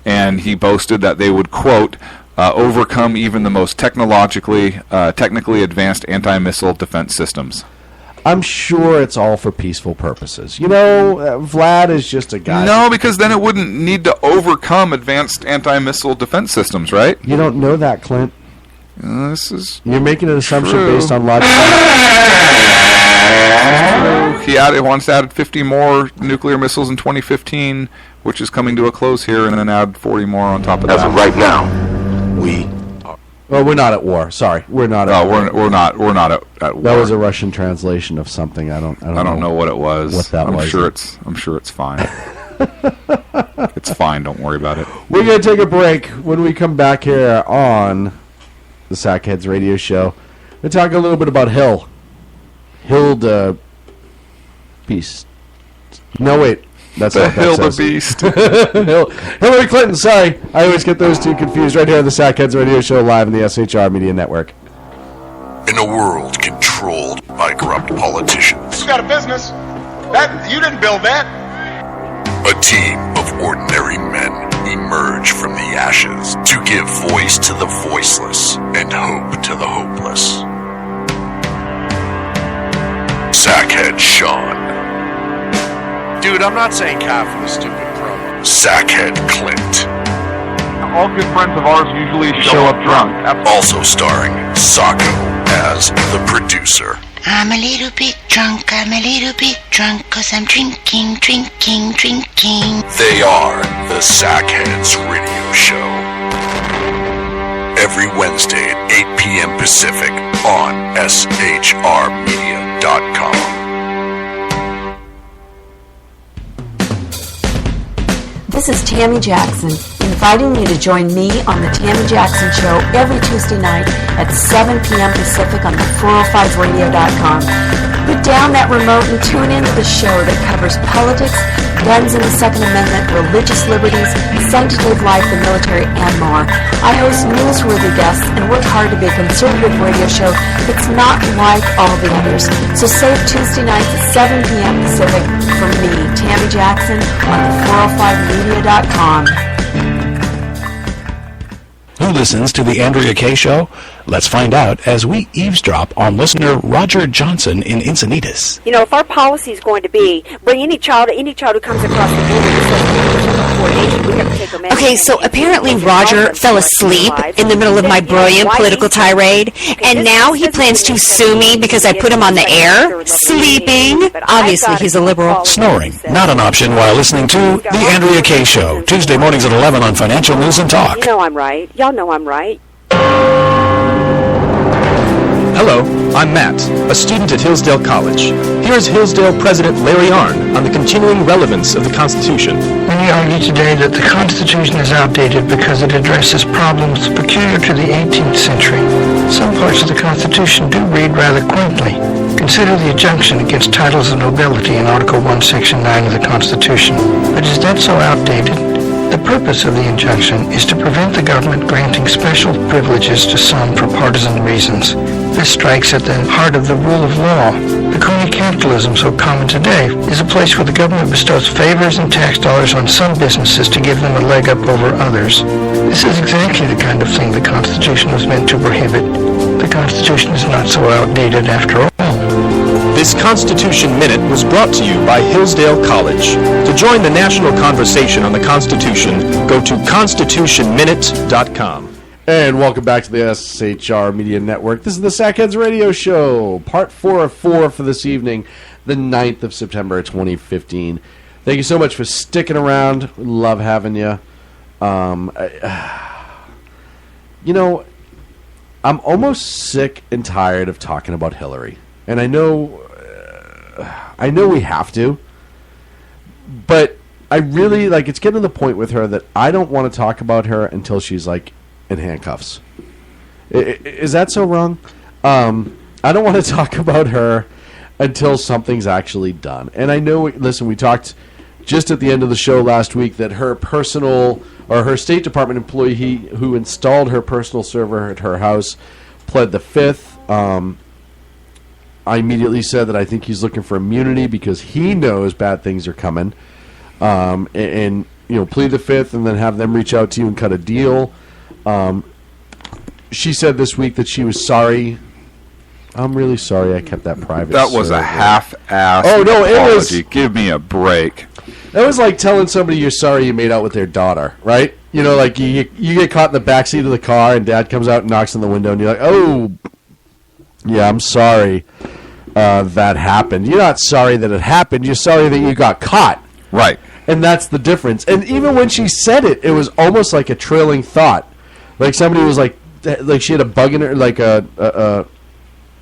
And he boasted that they would, quote, overcome even the most technically advanced anti-missile defense systems. I'm sure it's all for peaceful purposes. Vlad is just a guy. No, because then it wouldn't need to overcome advanced anti-missile defense systems, right? You don't know that, Clint. You're making an assumption based on logic. He wants to add 50 more nuclear missiles in 2015. which is coming to a close here, and then add 40 more on top of that. As of right now, Well, we're not at war. Sorry, we're not. No, we're not at war. That was a Russian translation of something. I don't know what it was. What that was. I'm sure it's fine. It's fine. Don't worry about it. We're gonna take a break. When we come back here on the Sackheads Radio Show, we'll talk a little bit about Hilda Beast. No, wait. That's the not Hilda Beast. Hillary Clinton, sorry. I always get those two confused right here on the Sackheads Radio Show live on the SHR Media Network. in a world controlled by corrupt politicians, You got a business. That you didn't build that. a team of ordinary men emerge from the ashes to give voice to the voiceless and hope to the hopeless. Sackhead Sean. Dude, I'm not saying cough for the stupid promo. Sackhead Clint. All good friends of ours usually show up drunk. Also starring Sacco as the producer. I'm a little bit drunk, cause I'm drinking. They are the Sackheads Radio Show. Every Wednesday at 8 p.m. Pacific on shrmedia.com. This is Tammy Jackson, inviting you to join me on the Tammy Jackson Show every Tuesday night at 7 p.m. Pacific on the 405radio.com. Put down that remote and tune into the show that covers politics, guns and the Second Amendment, religious liberties, sanctity of life, the military, and more. I host newsworthy guests and work hard to be a conservative radio show that's not like all the others. So save Tuesday nights at 7 p.m. Pacific from me, Tammy Jackson, on the 405media.com. Who listens to the Andrea Kaye Show? Let's find out as we eavesdrop on listener Roger Johnson in Encinitas. You know, if our policy is going to be bring any child who comes across the border and says coordination, we have to take them in. Okay, so apparently Roger fell asleep in the middle of my brilliant political tirade, and now he plans to sue me because I put him on the air, sleeping. Obviously, he's a liberal. Snoring, not an option while listening to the Andrea Kaye Show, Tuesday mornings at 11 on Financial News and Talk. You know I'm right. Y'all know I'm right. Hello, I'm Matt, a student at Hillsdale College. Here's Hillsdale President Larry Arnn on the continuing relevance of the Constitution. Many argue today that the Constitution is outdated because it addresses problems peculiar to the 18th century. Some parts of the Constitution do read rather quaintly. Consider the injunction against titles of nobility in Article 1, Section 9 of the Constitution. But is that so outdated? The purpose of the injunction is to prevent the government granting special privileges to some for partisan reasons. This strikes at the heart of the rule of law. The crony capitalism so common today is a place where the government bestows favors and tax dollars on some businesses to give them a leg up over others. This is exactly the kind of thing the Constitution was meant to prohibit. The Constitution is not so outdated after all. This Constitution Minute was brought to you by Hillsdale College. To join the national conversation on the Constitution, go to constitutionminute.com. And welcome back to the SHR Media Network. This is the Sackheads Radio Show, part 4 of 4 for this evening, the 9th of September 2015. Thank you so much for sticking around. We love having you. You know, I'm almost sick and tired of talking about Hillary. And I know we have to, but I really, it's getting to the point with her that I don't want to talk about her until she's, in handcuffs. Is that so wrong? I don't want to talk about her until something's actually done. And I know, listen, we talked just at the end of the show last week that her her State Department employee who installed her personal server at her house pled the Fifth. I immediately said that I think he's looking for immunity because he knows bad things are coming. And plead the Fifth and then have them reach out to you and cut a deal. She said this week that she was sorry. I'm really sorry I kept that private. That was a half-assed apology. It was. Give me a break. That was like telling somebody you're sorry you made out with their daughter, right? You get caught in the backseat of the car and Dad comes out and knocks on the window and you're like, oh, yeah, I'm sorry that happened. You're not sorry that it happened. You're sorry that you got caught. Right. And that's the difference. And even when she said it, it was almost like a trailing thought. Like somebody was like she had a bug in her, like a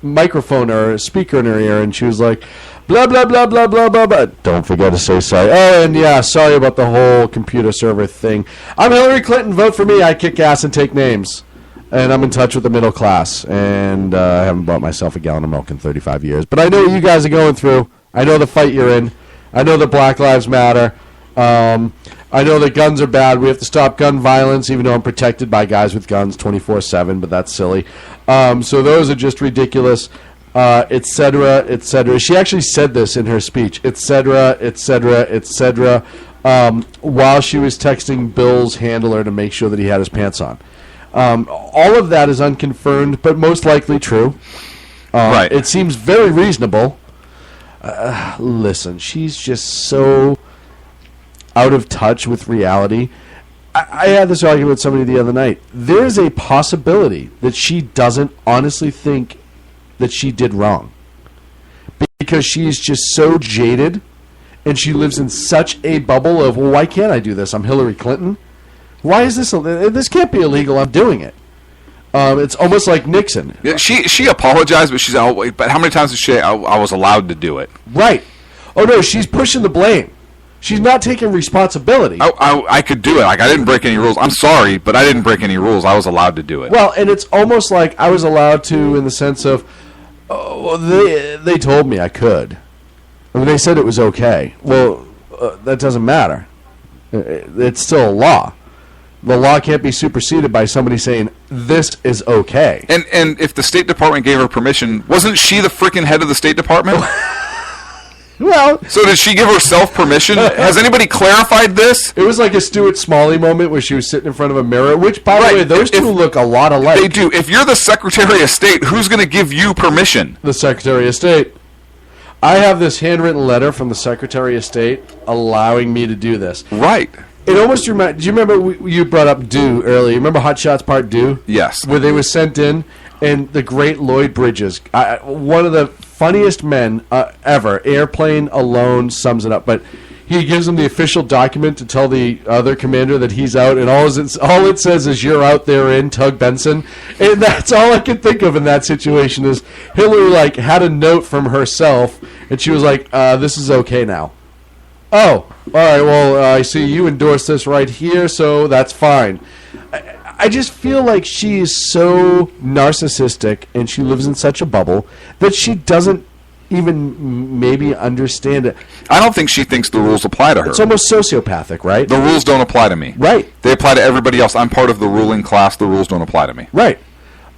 microphone or a speaker in her ear, and she was like, blah, blah, blah, blah, blah, blah, blah. Don't forget to say sorry. Oh, and yeah, sorry about the whole computer server thing. I'm Hillary Clinton. Vote for me. I kick ass and take names. And I'm in touch with the middle class. And I haven't bought myself a gallon of milk in 35 years. But I know what you guys are going through. I know the fight you're in. I know that Black Lives Matter. I know that guns are bad. We have to stop gun violence, even though I'm protected by guys with guns 24/7, but that's silly. So those are just ridiculous, et cetera, et cetera. She actually said this in her speech, et cetera, et cetera, et cetera, while she was texting Bill's handler to make sure that he had his pants on. All of that is unconfirmed, but most likely true. Right. It seems very reasonable. Listen, she's just so out of touch with reality. I had this argument with somebody the other night. There's a possibility that she doesn't honestly think that she did wrong, because she's just so jaded, and she lives in such a bubble of, well, why can't I do this? I'm Hillary Clinton. Why is this? This can't be illegal. I'm doing it. It's almost like Nixon. Yeah, she apologized, but she's out. But how many times did she say I was allowed to do it? Right. Oh no, she's pushing the blame. She's not taking responsibility. I could do it. Like, I didn't break any rules. I'm sorry, but I didn't break any rules. I was allowed to do it. Well, and it's almost like I was allowed to, in the sense of, they told me I could. I mean, they said it was okay. Well, that doesn't matter. It's still a law. The law can't be superseded by somebody saying this is okay. And if the State Department gave her permission, wasn't she the freaking head of the State Department? Well, so did she give herself permission? Has anybody clarified this? It was like a Stuart Smalley moment where she was sitting in front of a mirror, which, by the way, those two look a lot alike. They do. If you're the Secretary of State, who's going to give you permission? The Secretary of State. I have this handwritten letter from the Secretary of State allowing me to do this. Right. It almost reminds... Do you remember you brought up Do earlier? You remember Hot Shots Part Do? Yes. Where they were sent in, and the great Lloyd Bridges, one of the funniest men ever. Airplane alone sums it up. But he gives him the official document to tell the other commander that he's out, and all it says is, "You're out there in Tug Benson." And that's all I could think of in that situation is Hillary had a note from herself, and she was like, "This is okay now." Oh, all right, well, I see you endorsed this right here, so that's fine. I just feel like she is so narcissistic, and she lives in such a bubble, that she doesn't even maybe understand it. I don't think she thinks the rules apply to her. It's almost sociopathic, right? The rules don't apply to me. Right. They apply to everybody else. I'm part of the ruling class. The rules don't apply to me. Right.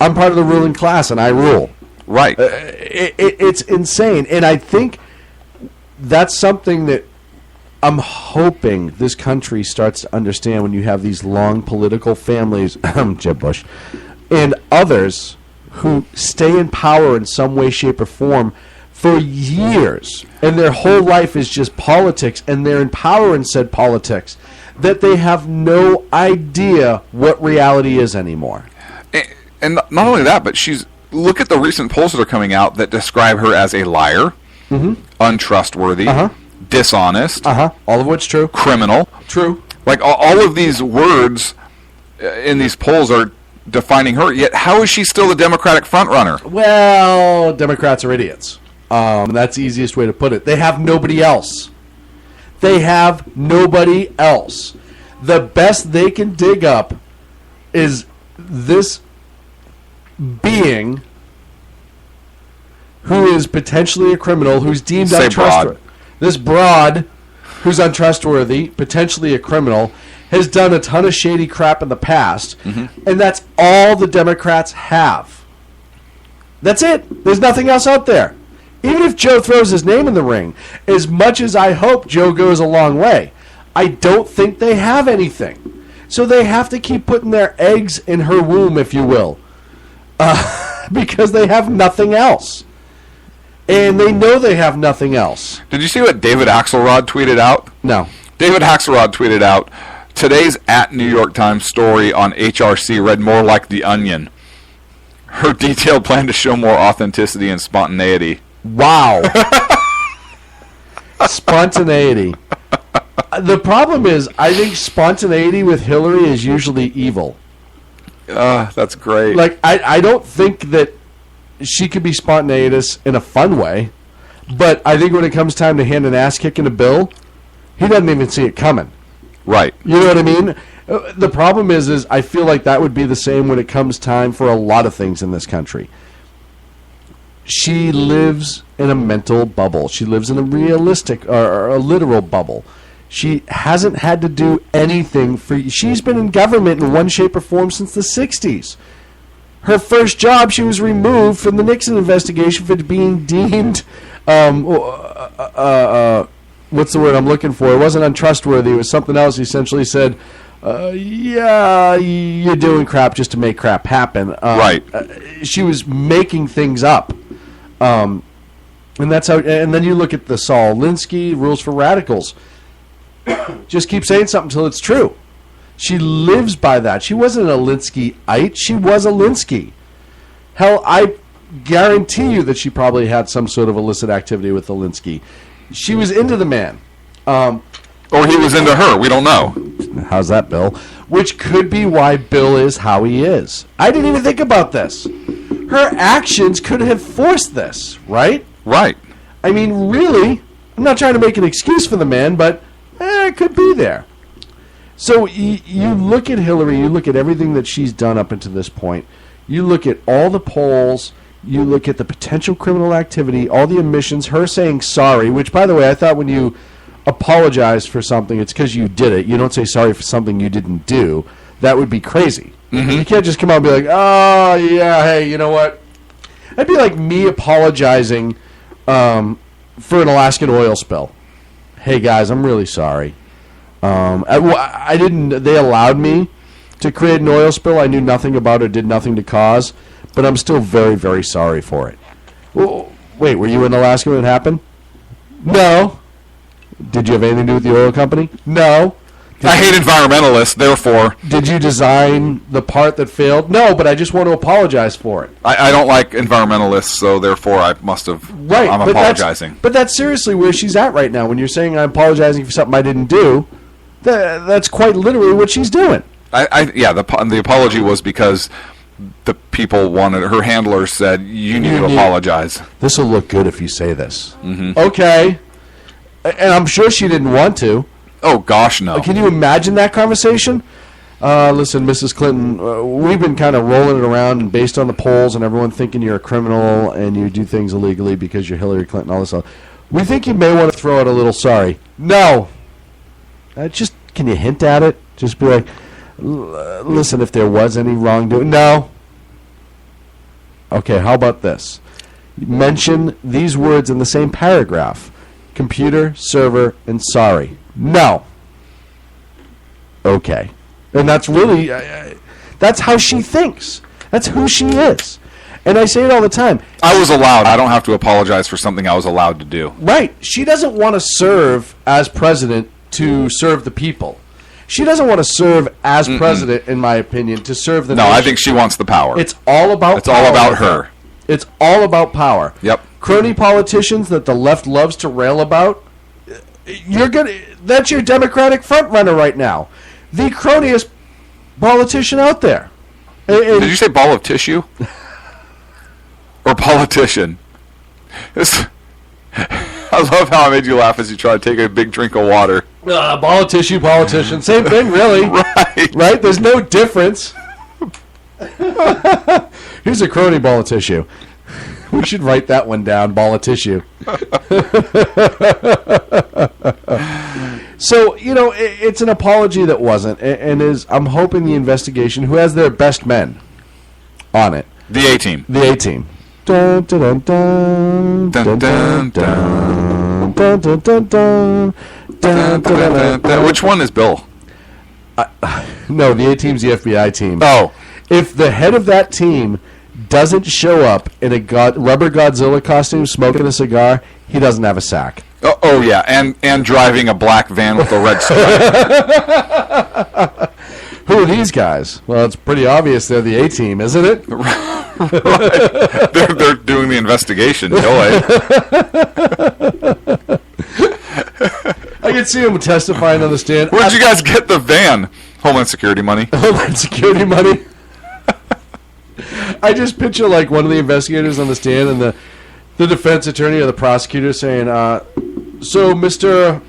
I'm part of the ruling class, and I rule. Right. It's insane, and I think that's something that I'm hoping this country starts to understand when you have these long political families, Jeb Bush, and others who stay in power in some way, shape, or form for years, and their whole life is just politics, and they're in power in said politics, that they have no idea what reality is anymore. And not only that, but look at the recent polls that are coming out that describe her as a liar, untrustworthy, dishonest, all of which true, criminal, true. Like all of these words in these polls are defining her. Yet how is she still the Democratic frontrunner? Well, Democrats are idiots. That's the easiest way to put it. They have nobody else. They have nobody else. The best they can dig up is this being who is potentially a criminal, who's deemed untrustworthy. This broad, who's untrustworthy, potentially a criminal, has done a ton of shady crap in the past, and that's all the Democrats have. That's it. There's nothing else out there. Even if Joe throws his name in the ring, as much as I hope Joe goes a long way, I don't think they have anything. So they have to keep putting their eggs in her womb, if you will, because they have nothing else. And they know they have nothing else. Did you see what David Axelrod tweeted out? No. David Axelrod tweeted out, today's @New York Times story on HRC read more like The Onion. Her detailed plan to show more authenticity and spontaneity. Wow. Spontaneity. The problem is, I think spontaneity with Hillary is usually evil. That's great. Like, I don't think that she could be spontaneous in a fun way, but I think when it comes time to hand an ass kicking to Bill, he doesn't even see it coming. Right. You know what I mean? The problem is I feel like that would be the same when it comes time for a lot of things in this country. She lives in a mental bubble. She lives in a realistic or a literal bubble. She hasn't had to do anything she's been in government in one shape or form since the 60s. Her first job, she was removed from the Nixon investigation for being deemed, what's the word I'm looking for? It wasn't untrustworthy. It was something else. He essentially said, yeah, you're doing crap just to make crap happen. Right. She was making things up. And that's how. And then you look at the Saul Alinsky rules for radicals. Just keep saying something until it's true. She lives by that. She wasn't an Alinsky-ite. She was Alinsky. Hell, I guarantee you that she probably had some sort of illicit activity with Alinsky. She was into the man. Or he was into her. We don't know. How's that, Bill? Which could be why Bill is how he is. I didn't even think about this. Her actions could have forced this, right? Right. I mean, really, I'm not trying to make an excuse for the man, but it could be there. So you look at Hillary, you look at everything that she's done up until this point, you look at all the polls, you look at the potential criminal activity, all the omissions, her saying sorry, which, by the way, I thought when you apologize for something, it's because you did it. You don't say sorry for something you didn't do. That would be crazy. Mm-hmm. You can't just come out and be like, oh, yeah, hey, you know what? That'd be like me apologizing for an Alaskan oil spill. Hey, guys, I'm really sorry. I didn't. They allowed me to create an oil spill. I knew nothing about it, did nothing to cause, but I'm still very, very sorry for it. Well, wait, were you in Alaska when it happened? No. Did you have anything to do with the oil company? No. I hate environmentalists, therefore. Did you design the part that failed? No, but I just want to apologize for it. I don't like environmentalists, so therefore I must have. Right, I'm apologizing. But that's seriously where she's at right now. When you're saying I'm apologizing for something I didn't do, that's quite literally what she's doing. The apology was because the people wanted, her handlers said, you need to apologize. This will look good if you say this. Mm-hmm. Okay. And I'm sure she didn't want to. Oh, gosh, no. Can you imagine that conversation? Listen, Mrs. Clinton, we've been kind of rolling it around, and based on the polls and everyone thinking you're a criminal and you do things illegally because you're Hillary Clinton, all this stuff, we think you may want to throw out a little sorry. No. Can you hint at it? Just be like, listen, if there was any wrongdoing. No. Okay, how about this? Mention these words in the same paragraph. Computer, server, and sorry. No. Okay. And that's really, that's how she thinks. That's who she is. And I say it all the time. I was allowed. I don't have to apologize for something I was allowed to do. Right. She doesn't want to serve as president to serve the people. She doesn't want to serve as president, in my opinion, to serve the nation. No, I think she wants the power. It's all about It's power. all about her. It's all about power. Yep. Crony politicians that the left loves to rail about, that's your Democratic front runner right now. The croniest politician out there. Did you say ball of tissue? Or politician? I love how I made you laugh as you try to take a big drink of water. Ball of tissue, politician. Same thing, really. Right? There's no difference. Here's a crony ball of tissue. We should write that one down, ball of tissue. So, it's an apology that wasn't, and I'm hoping the investigation, who has their best men on it. The A-Team. The A-Team. Dun, dun, dun, dun, dun, dun, dun, dun, dun, dun, dun, dun. Which one is Bill? No, the A-Team's the FBI team. Oh. If the head of that team doesn't show up in a rubber Godzilla costume smoking a cigar, he doesn't have a sack. Oh yeah, and driving a black van with a red stripe. Who are these guys? Well, it's pretty obvious they're the A-Team, isn't it? Right. They're doing the investigation, Joey. I can see him testifying on the stand. Where'd you guys get the van? Homeland Security money. Homeland Security money. I just picture like one of the investigators on the stand and the defense attorney or the prosecutor saying, so Mr.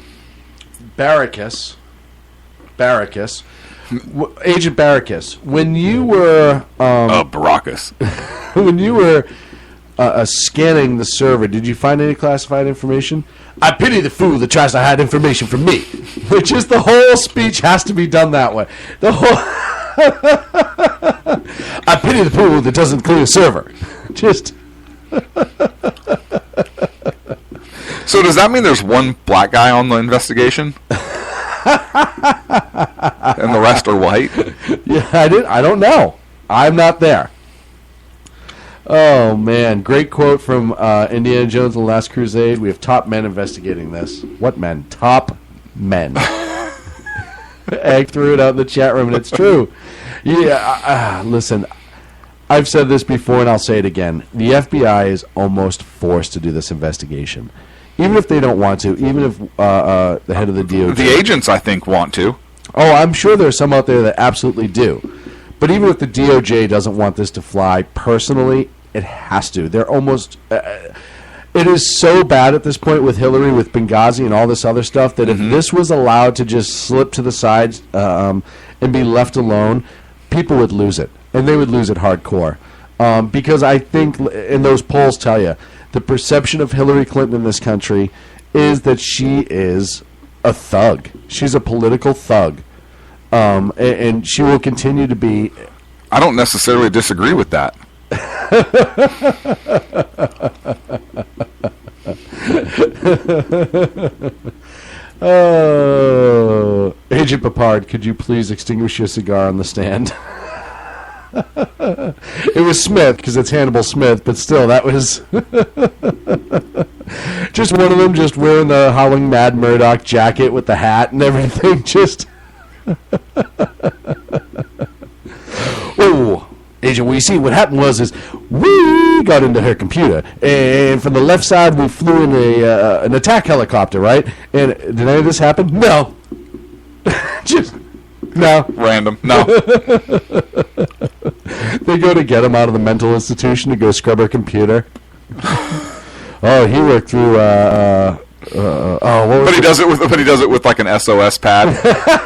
Baracus, Agent Baracus, when you were Baracus, when you were scanning the server, did you find any classified information? I pity the fool that tries to hide information from me. Which is the whole speech has to be done that way. The whole I pity the fool that doesn't clean a server. Just. So does that mean there's one black guy on the investigation? And the rest are white? Yeah, I don't know. I'm not there. Oh, man. Great quote from Indiana Jones and the Last Crusade. We have top men investigating this. What men? Top men. Egg threw it out in the chat room, and it's true. Yeah, listen, I've said this before, and I'll say it again. The FBI is almost forced to do this investigation. Even if they don't want to, even if the head of the DOJ... The agents, I think, want to. Oh, I'm sure there are some out there that absolutely do. But even if the DOJ doesn't want this to fly, personally, it has to. They're almost... it is so bad at this point with Hillary, with Benghazi, and all this other stuff, that if this was allowed to just slip to the sides and be left alone, people would lose it. And they would lose it hardcore. Because I think, and those polls tell you, the perception of Hillary Clinton in this country is that she is a thug. She's a political thug. And she will continue to be... I don't necessarily disagree with that. Oh, Agent Papard, could you please extinguish your cigar on the stand? It was Smith, because it's Hannibal Smith, but still, that was... just one of them just wearing the Howling Mad Murdoch jacket with the hat and everything, just... Oh, Agent, well, you see, what happened was we got into her computer, and from the left side, we flew in an attack helicopter, right? And did any of this happen? No. Just... No. Random. No. They go to get him out of the mental institution to go scrub her computer. Oh, he worked through. What was but he does it with like an SOS pad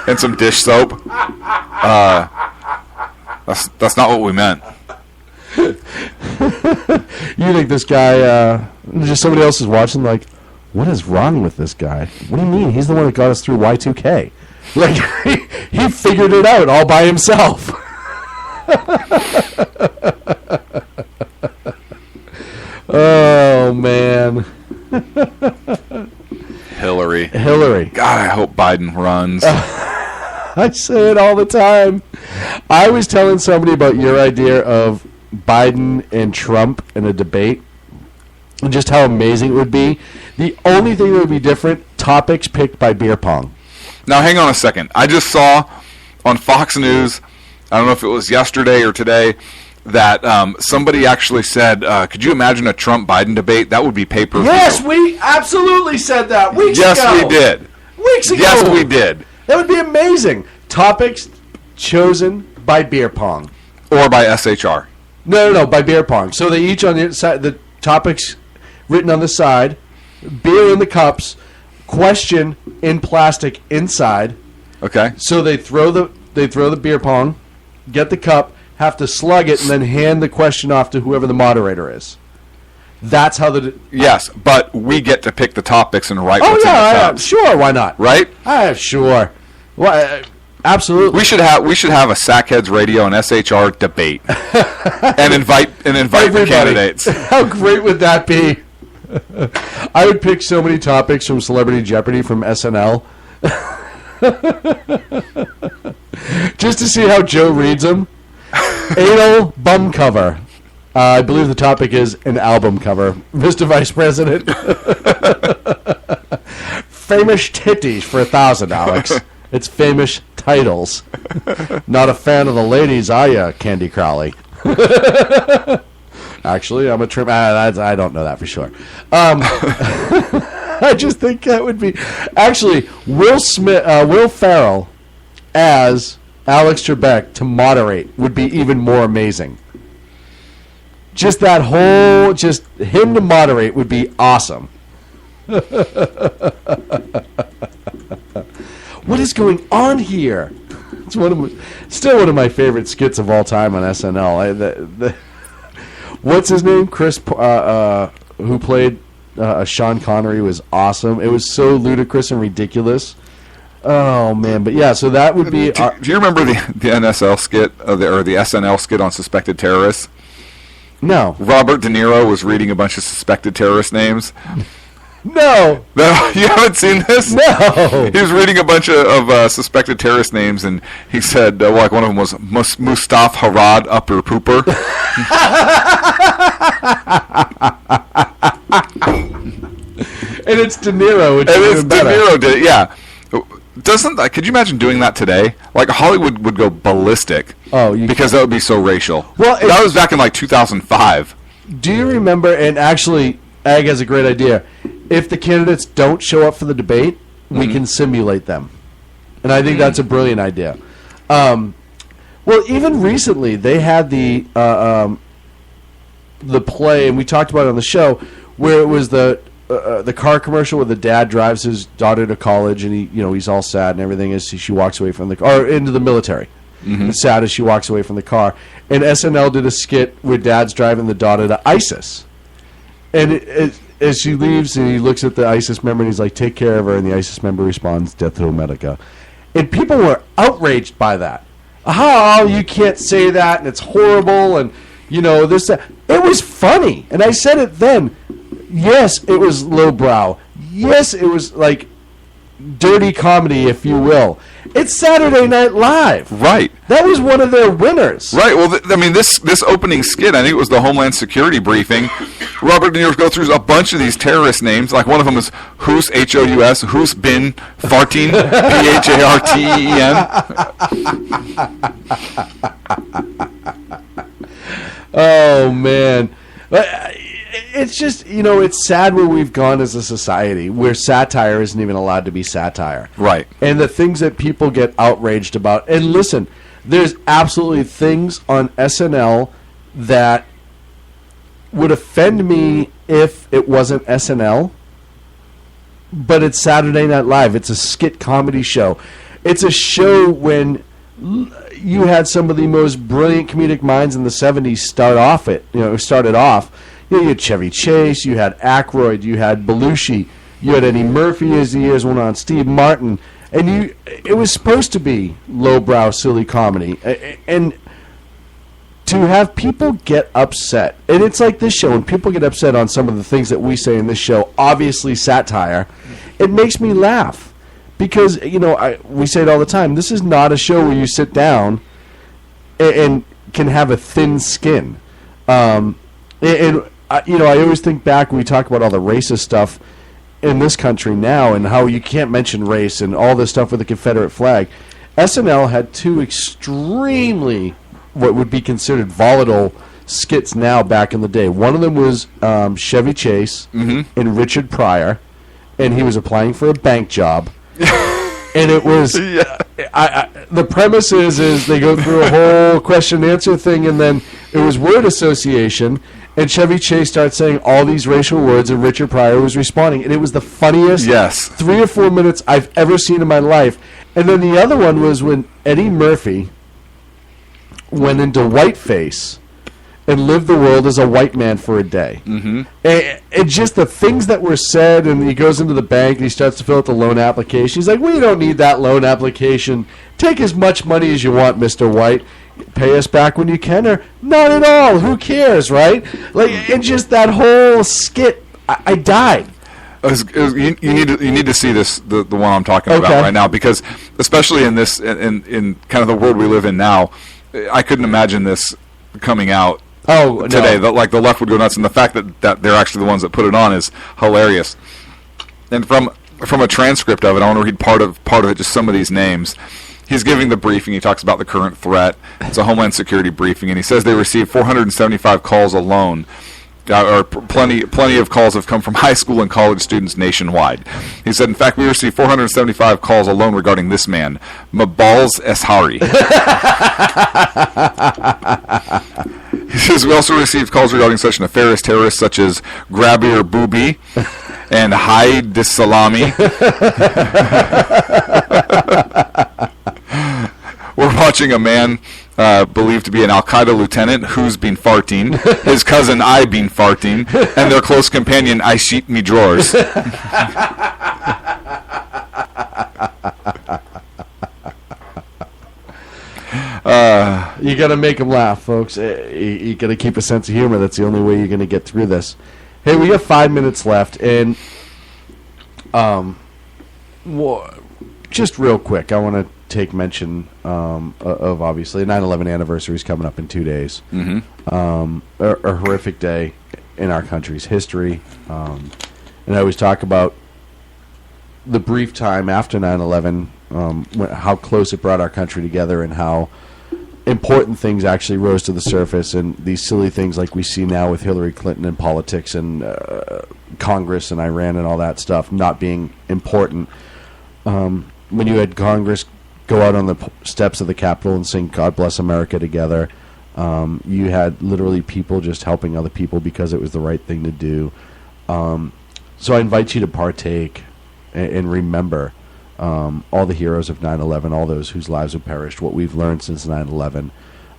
and some dish soap. That's not what we meant. You think this guy? Just somebody else is watching. Like, what is wrong with this guy? What do you mean? He's the one that got us through Y2K. Like, he figured it out all by himself. Oh, man. Hillary. God, I hope Biden runs. I say it all the time. I was telling somebody about your idea of Biden and Trump in a debate and just how amazing it would be. The only thing that would be different, topics picked by beer pong. Now, hang on a second. I just saw on Fox News, I don't know if it was yesterday or today, that somebody actually said, could you imagine a Trump-Biden debate? That would be pay-per-view. Yes, we absolutely said that weeks ago. Yes, we did. Weeks ago. Yes, we did. That would be amazing. Topics chosen by beer pong. Or by SHR. No, by beer pong. So they each on the side, the topics written on the side, beer in the cups, question in plastic inside. Okay. So they throw the beer pong, get the cup, have to slug it, and then hand the question off to whoever the moderator is. That's how the... Yes, but we get to pick the topics and write what's in the cups. Sure, why not? Right? Sure. Well, absolutely. We should have a Sackheads Radio and SHR debate and invite the candidates. How great would that be? I would pick so many topics from Celebrity Jeopardy from SNL. Just to see how Joe reads them. Anal bum cover. I believe the topic is an album cover. Mr. Vice President. Famous titties for 1,000, Alex. It's famous titles. Not a fan of the ladies, are ya, Candy Crowley? Actually, I'm a trim. I don't know that for sure. I just think that would be actually Will Ferrell as Alex Trebek to moderate would be even more amazing. Just that whole, just him to moderate would be awesome. What is going on here? It's still one of my favorite skits of all time on SNL. What's his name? Chris, who played Sean Connery, was awesome. It was so ludicrous and ridiculous. Oh man, but yeah. So that would be. Do you remember the NSL skit or the SNL skit on suspected terrorists? No. Robert De Niro was reading a bunch of suspected terrorist names. No. You haven't seen this? No. He was reading a bunch of suspected terrorist names, and he said, like one of them was Mustafa Harad Upper Pooper. And it's De Niro. Which and is it's even De better. Niro did it, yeah. Could you imagine doing that today? Like Hollywood would go ballistic. Because that would be so racial. Well, that was back in like 2005. Do you remember? And actually, Ag has a great idea. If the candidates don't show up for the debate, we can simulate them, and I think that's a brilliant idea. Well, even recently they had the play, and we talked about it on the show, where it was the car commercial where the dad drives his daughter to college, and he's all sad and everything as she walks away from or into the military. It's sad as she walks away from the car. And SNL did a skit where dad's driving the daughter to ISIS, and as she leaves, and he looks at the ISIS member, and he's like, "Take care of her," and the ISIS member responds, "Death row medica," and people were outraged by that. Oh, you can't say that, and it's horrible, and this. That. It was funny, and I said it then. Yes, it was lowbrow. Yes, it was like dirty comedy, if you will. It's Saturday Night Live. Right. That was one of their winners. Right. Well, this opening skit, I think it was the Homeland Security briefing. Robert De Niro goes through a bunch of these terrorist names. Like one of them is Hous, H-O-U-S, Hous bin Farteen, P-H-A-R-T-E-N. Oh, man. It's just, it's sad where we've gone as a society, where satire isn't even allowed to be satire. Right. And the things that people get outraged about. And listen, there's absolutely things on SNL that would offend me if it wasn't SNL. But it's Saturday Night Live. It's a skit comedy show. It's a show when you had some of the most brilliant comedic minds in the 70s started off. You had Chevy Chase, you had Aykroyd, you had Belushi, you had Eddie Murphy as the years went on, Steve Martin, and it was supposed to be lowbrow, silly comedy, and to have people get upset, and it's like this show, when people get upset on some of the things that we say in this show, obviously satire, it makes me laugh, because we say it all the time. This is not a show where you sit down and can have a thin skin, I always think back when we talk about all the racist stuff in this country now and how you can't mention race and all this stuff with the Confederate flag. SNL had two extremely, what would be considered volatile skits now back in the day. One of them was Chevy Chase and Richard Pryor, and he was applying for a bank job. And it was, the premise is they go through a whole question and answer thing, and then it was word association. And Chevy Chase starts saying all these racial words, and Richard Pryor was responding. And it was the funniest 3 or 4 minutes I've ever seen in my life. And then the other one was when Eddie Murphy went into whiteface and lived the world as a white man for a day. And just the things that were said, and he goes into the bank and he starts to fill out the loan application. He's like, "We don't need that loan application. Take as much money as you want, Mr. White. Pay us back when you can," or "Not at all. Who cares?" Right? And just that whole skit, I died. You need to see this the one I'm talking about right now, because especially in this in kind of the world we live in now, I couldn't imagine this coming out today. No. Like the left would go nuts, and the fact that they're actually the ones that put it on is hilarious. And from a transcript of it, I want to read part of it, just some of these names. He's giving the briefing. He talks about the current threat. It's a Homeland Security briefing, and he says they received 475 calls alone Plenty of calls have come from high school and college students nationwide. He said, in fact, we received 475 calls alone regarding this man, Mabals Eshari. He says, we also received calls regarding such nefarious terrorists such as Grabir Booby and Haid Salami. We're watching a man believed to be an Al-Qaeda lieutenant who's been farting, his cousin I been farting, and their close companion I sheet me drawers. You got to make them laugh, folks. You got to keep a sense of humor. That's the only way you're going to get through this. Hey, we have 5 minutes left, and just real quick, I want to take mention of obviously 9/11 anniversary is coming up in 2 days. Mm-hmm. A horrific day in our country's history, and I always talk about the brief time after 9/11, how close it brought our country together, and how important things actually rose to the surface, and these silly things like we see now with Hillary Clinton and politics and Congress and Iran and all that stuff not being important. When you had Congress go out on the steps of the Capitol and sing God Bless America together, you had literally people just helping other people because it was the right thing to do. So I invite you to partake and remember all the heroes of 9/11, all those whose lives have perished, what we've learned since 9/11,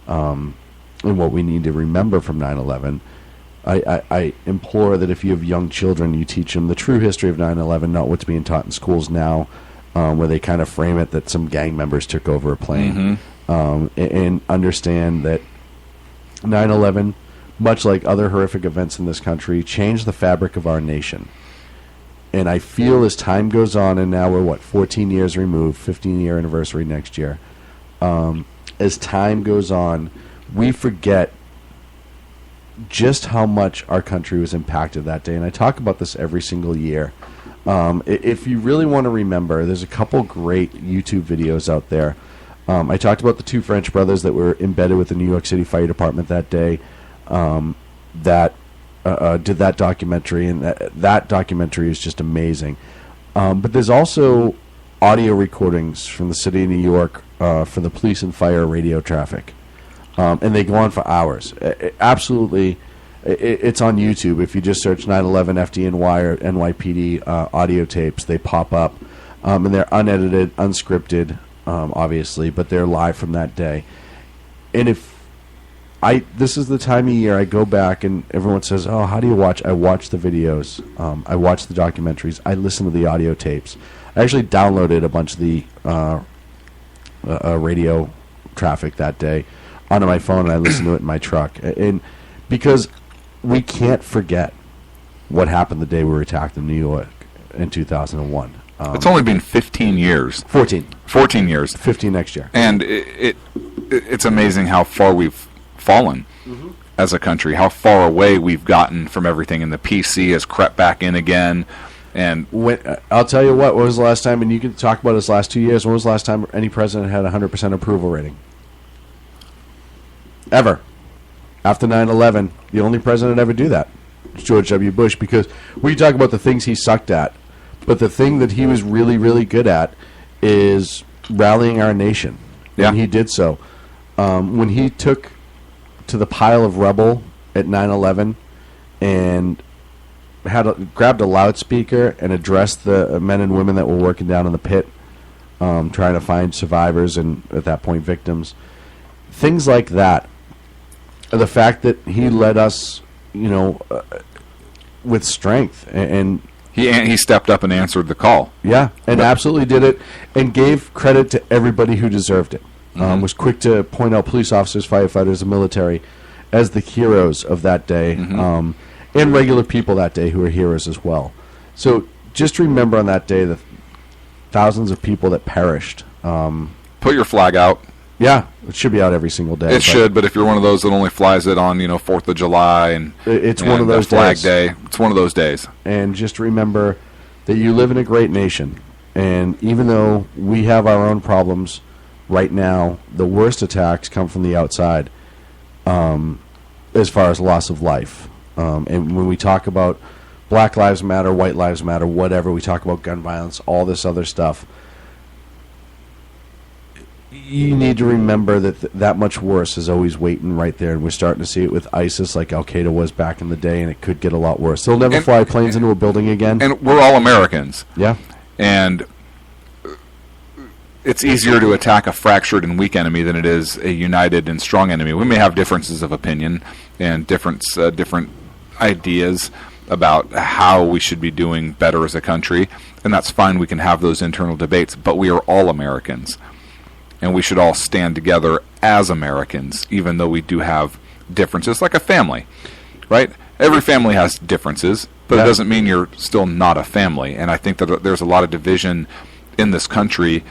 and what we need to remember from 9/11. I implore that if you have young children, you teach them the true history of 9/11, not what's being taught in schools now, where they kind of frame it that some gang members took over a plane. And understand that 9/11, much like other horrific events in this country, changed the fabric of our nation. And I feel as time goes on, and now we're, 14 years removed, 15-year anniversary next year. As time goes on, we forget just how much our country was impacted that day. And I talk about this every single year. If you really want to remember, there's a couple great YouTube videos out there. I talked about the two French brothers that were embedded with the New York City Fire Department that day that did that documentary, and that documentary is just amazing. But there's also audio recordings from the city of New York for the police and fire radio traffic. And they go on for hours. Absolutely. It's on YouTube. If you just search 9/11 FDNY or NYPD audio tapes, they pop up. And they're unedited, unscripted, obviously, but they're live from that day. And this is the time of year I go back and everyone says, oh, how do you watch? I watch the videos. I watch the documentaries. I listen to the audio tapes. I actually downloaded a bunch of the radio traffic that day onto my phone, and I listened to it in my truck. And because we can't forget what happened the day we were attacked in New York in 2001. It's only been 15 years. 14 years. 15 next year. And it's amazing how far we've fallen as a country, how far away we've gotten from everything, and the PC has crept back in again. And I'll tell you what was the last time, and you can talk about this last 2 years, when was the last time any president had a 100% approval rating? Ever. After 9/11, the only president to ever do that was George W. Bush, because we talk about the things he sucked at, but the thing that he was really, really good at is rallying our nation. Yeah. And he did so. When he took to the pile of rubble at 9/11 and grabbed a loudspeaker and addressed the men and women that were working down in the pit, trying to find survivors and, at that point, victims. Things like that. The fact that he led us, with strength, and he stepped up and answered the call. Yeah, and absolutely did it, and gave credit to everybody who deserved it. Was quick to point out police officers, firefighters, the military as the heroes of that day, and regular people that day who are heroes as well. So just remember on that day the thousands of people that perished. Put your flag out. Yeah, it should be out every single day. It should, but if you're one of those that only flies it on, 4th of July and it's one of those Flag days. Day, it's one of those days. And just remember that you live in a great nation, and even though we have our own problems right now, the worst attacks come from the outside, as far as loss of life. And when we talk about Black Lives Matter, White Lives Matter, whatever, we talk about gun violence, all this other stuff, you need to remember that that much worse is always waiting right there, and we're starting to see it with ISIS like Al-Qaeda was back in the day, and it could get a lot worse. They'll never fly planes into a building again. And we're all Americans. Yeah. And it's easier to attack a fractured and weak enemy than it is a united and strong enemy. We may have differences of opinion and different ideas about how we should be doing better as a country, and that's fine. We can have those internal debates, but we are all Americans, and we should all stand together as Americans, even though we do have differences, like a family, right? Every family has differences, but it doesn't mean you're still not a family. And I think that there's a lot of division in this country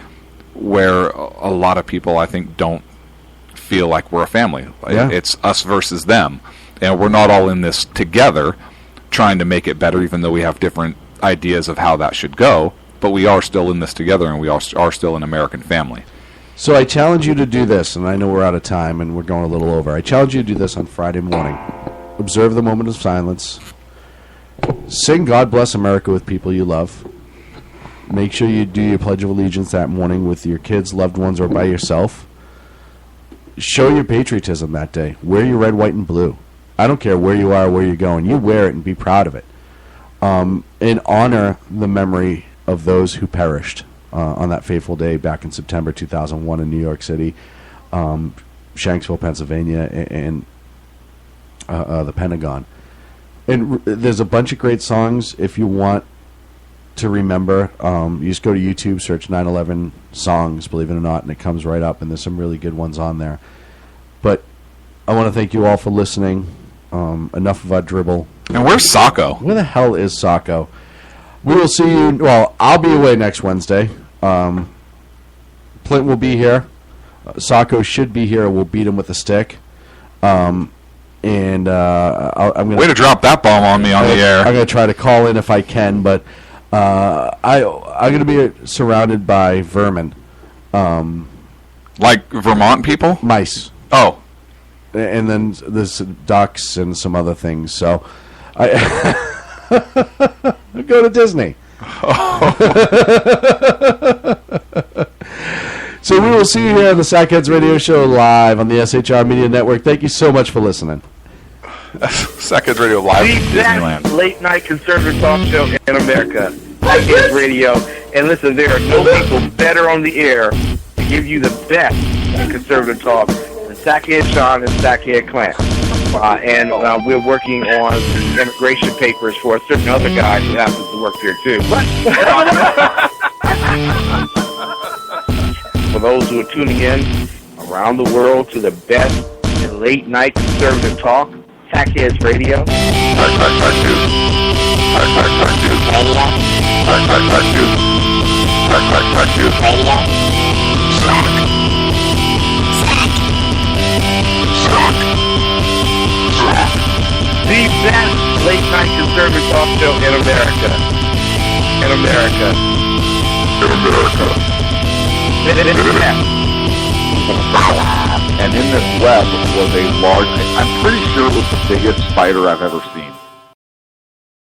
where a lot of people, I think, don't feel like we're a family. It's us versus them, and we're not all in this together trying to make it better, even though we have different ideas of how that should go, but we are still in this together, and we are still an American family. So I challenge you to do this, and I know we're out of time and we're going a little over. I challenge you to do this on Friday morning. Observe the moment of silence. Sing God Bless America with people you love. Make sure you do your Pledge of Allegiance that morning with your kids, loved ones, or by yourself. Show your patriotism that day. Wear your red, white, and blue. I don't care where you are or where you're going. You wear it and be proud of it. And honor the memory of those who perished on that fateful day back in September 2001 in New York City, Shanksville, Pennsylvania, and the Pentagon. And there's a bunch of great songs if you want to remember. You just go to YouTube, search 9/11 songs, believe it or not, and it comes right up, and there's some really good ones on there. But I want to thank you all for listening. Enough of our dribble. And where's Sacco? Where the hell is Sacco? We will see you. Well, I'll be away next Wednesday. Plint will be here. Sacco should be here. We'll beat him with a stick. I'm gonna way to drop that bomb on me on the air. I'm gonna try to call in if I can, but I'm gonna be surrounded by vermin. Like Vermont people? Mice. Oh. And then there's ducks and some other things. So I go to Disney. So we will see you here on the Sackheads Radio Show live on the SHR Media Network. Thank you so much for listening. Sackheads Radio live the in Disneyland. Best late night conservative talk show in America. Sackheads Radio. And listen, there are no people better on the air to give you the best in conservative talk than Sackhead Sean and Sackhead Clint. And we're working on immigration papers for a certain other guy who happens to work here too. For those who are tuning in around the world to the best in late night conservative talk, Sackheads Radio. The best late night conservative talk show in America. In America. In America. And in this web was a large, I'm pretty sure it was the biggest spider I've ever seen.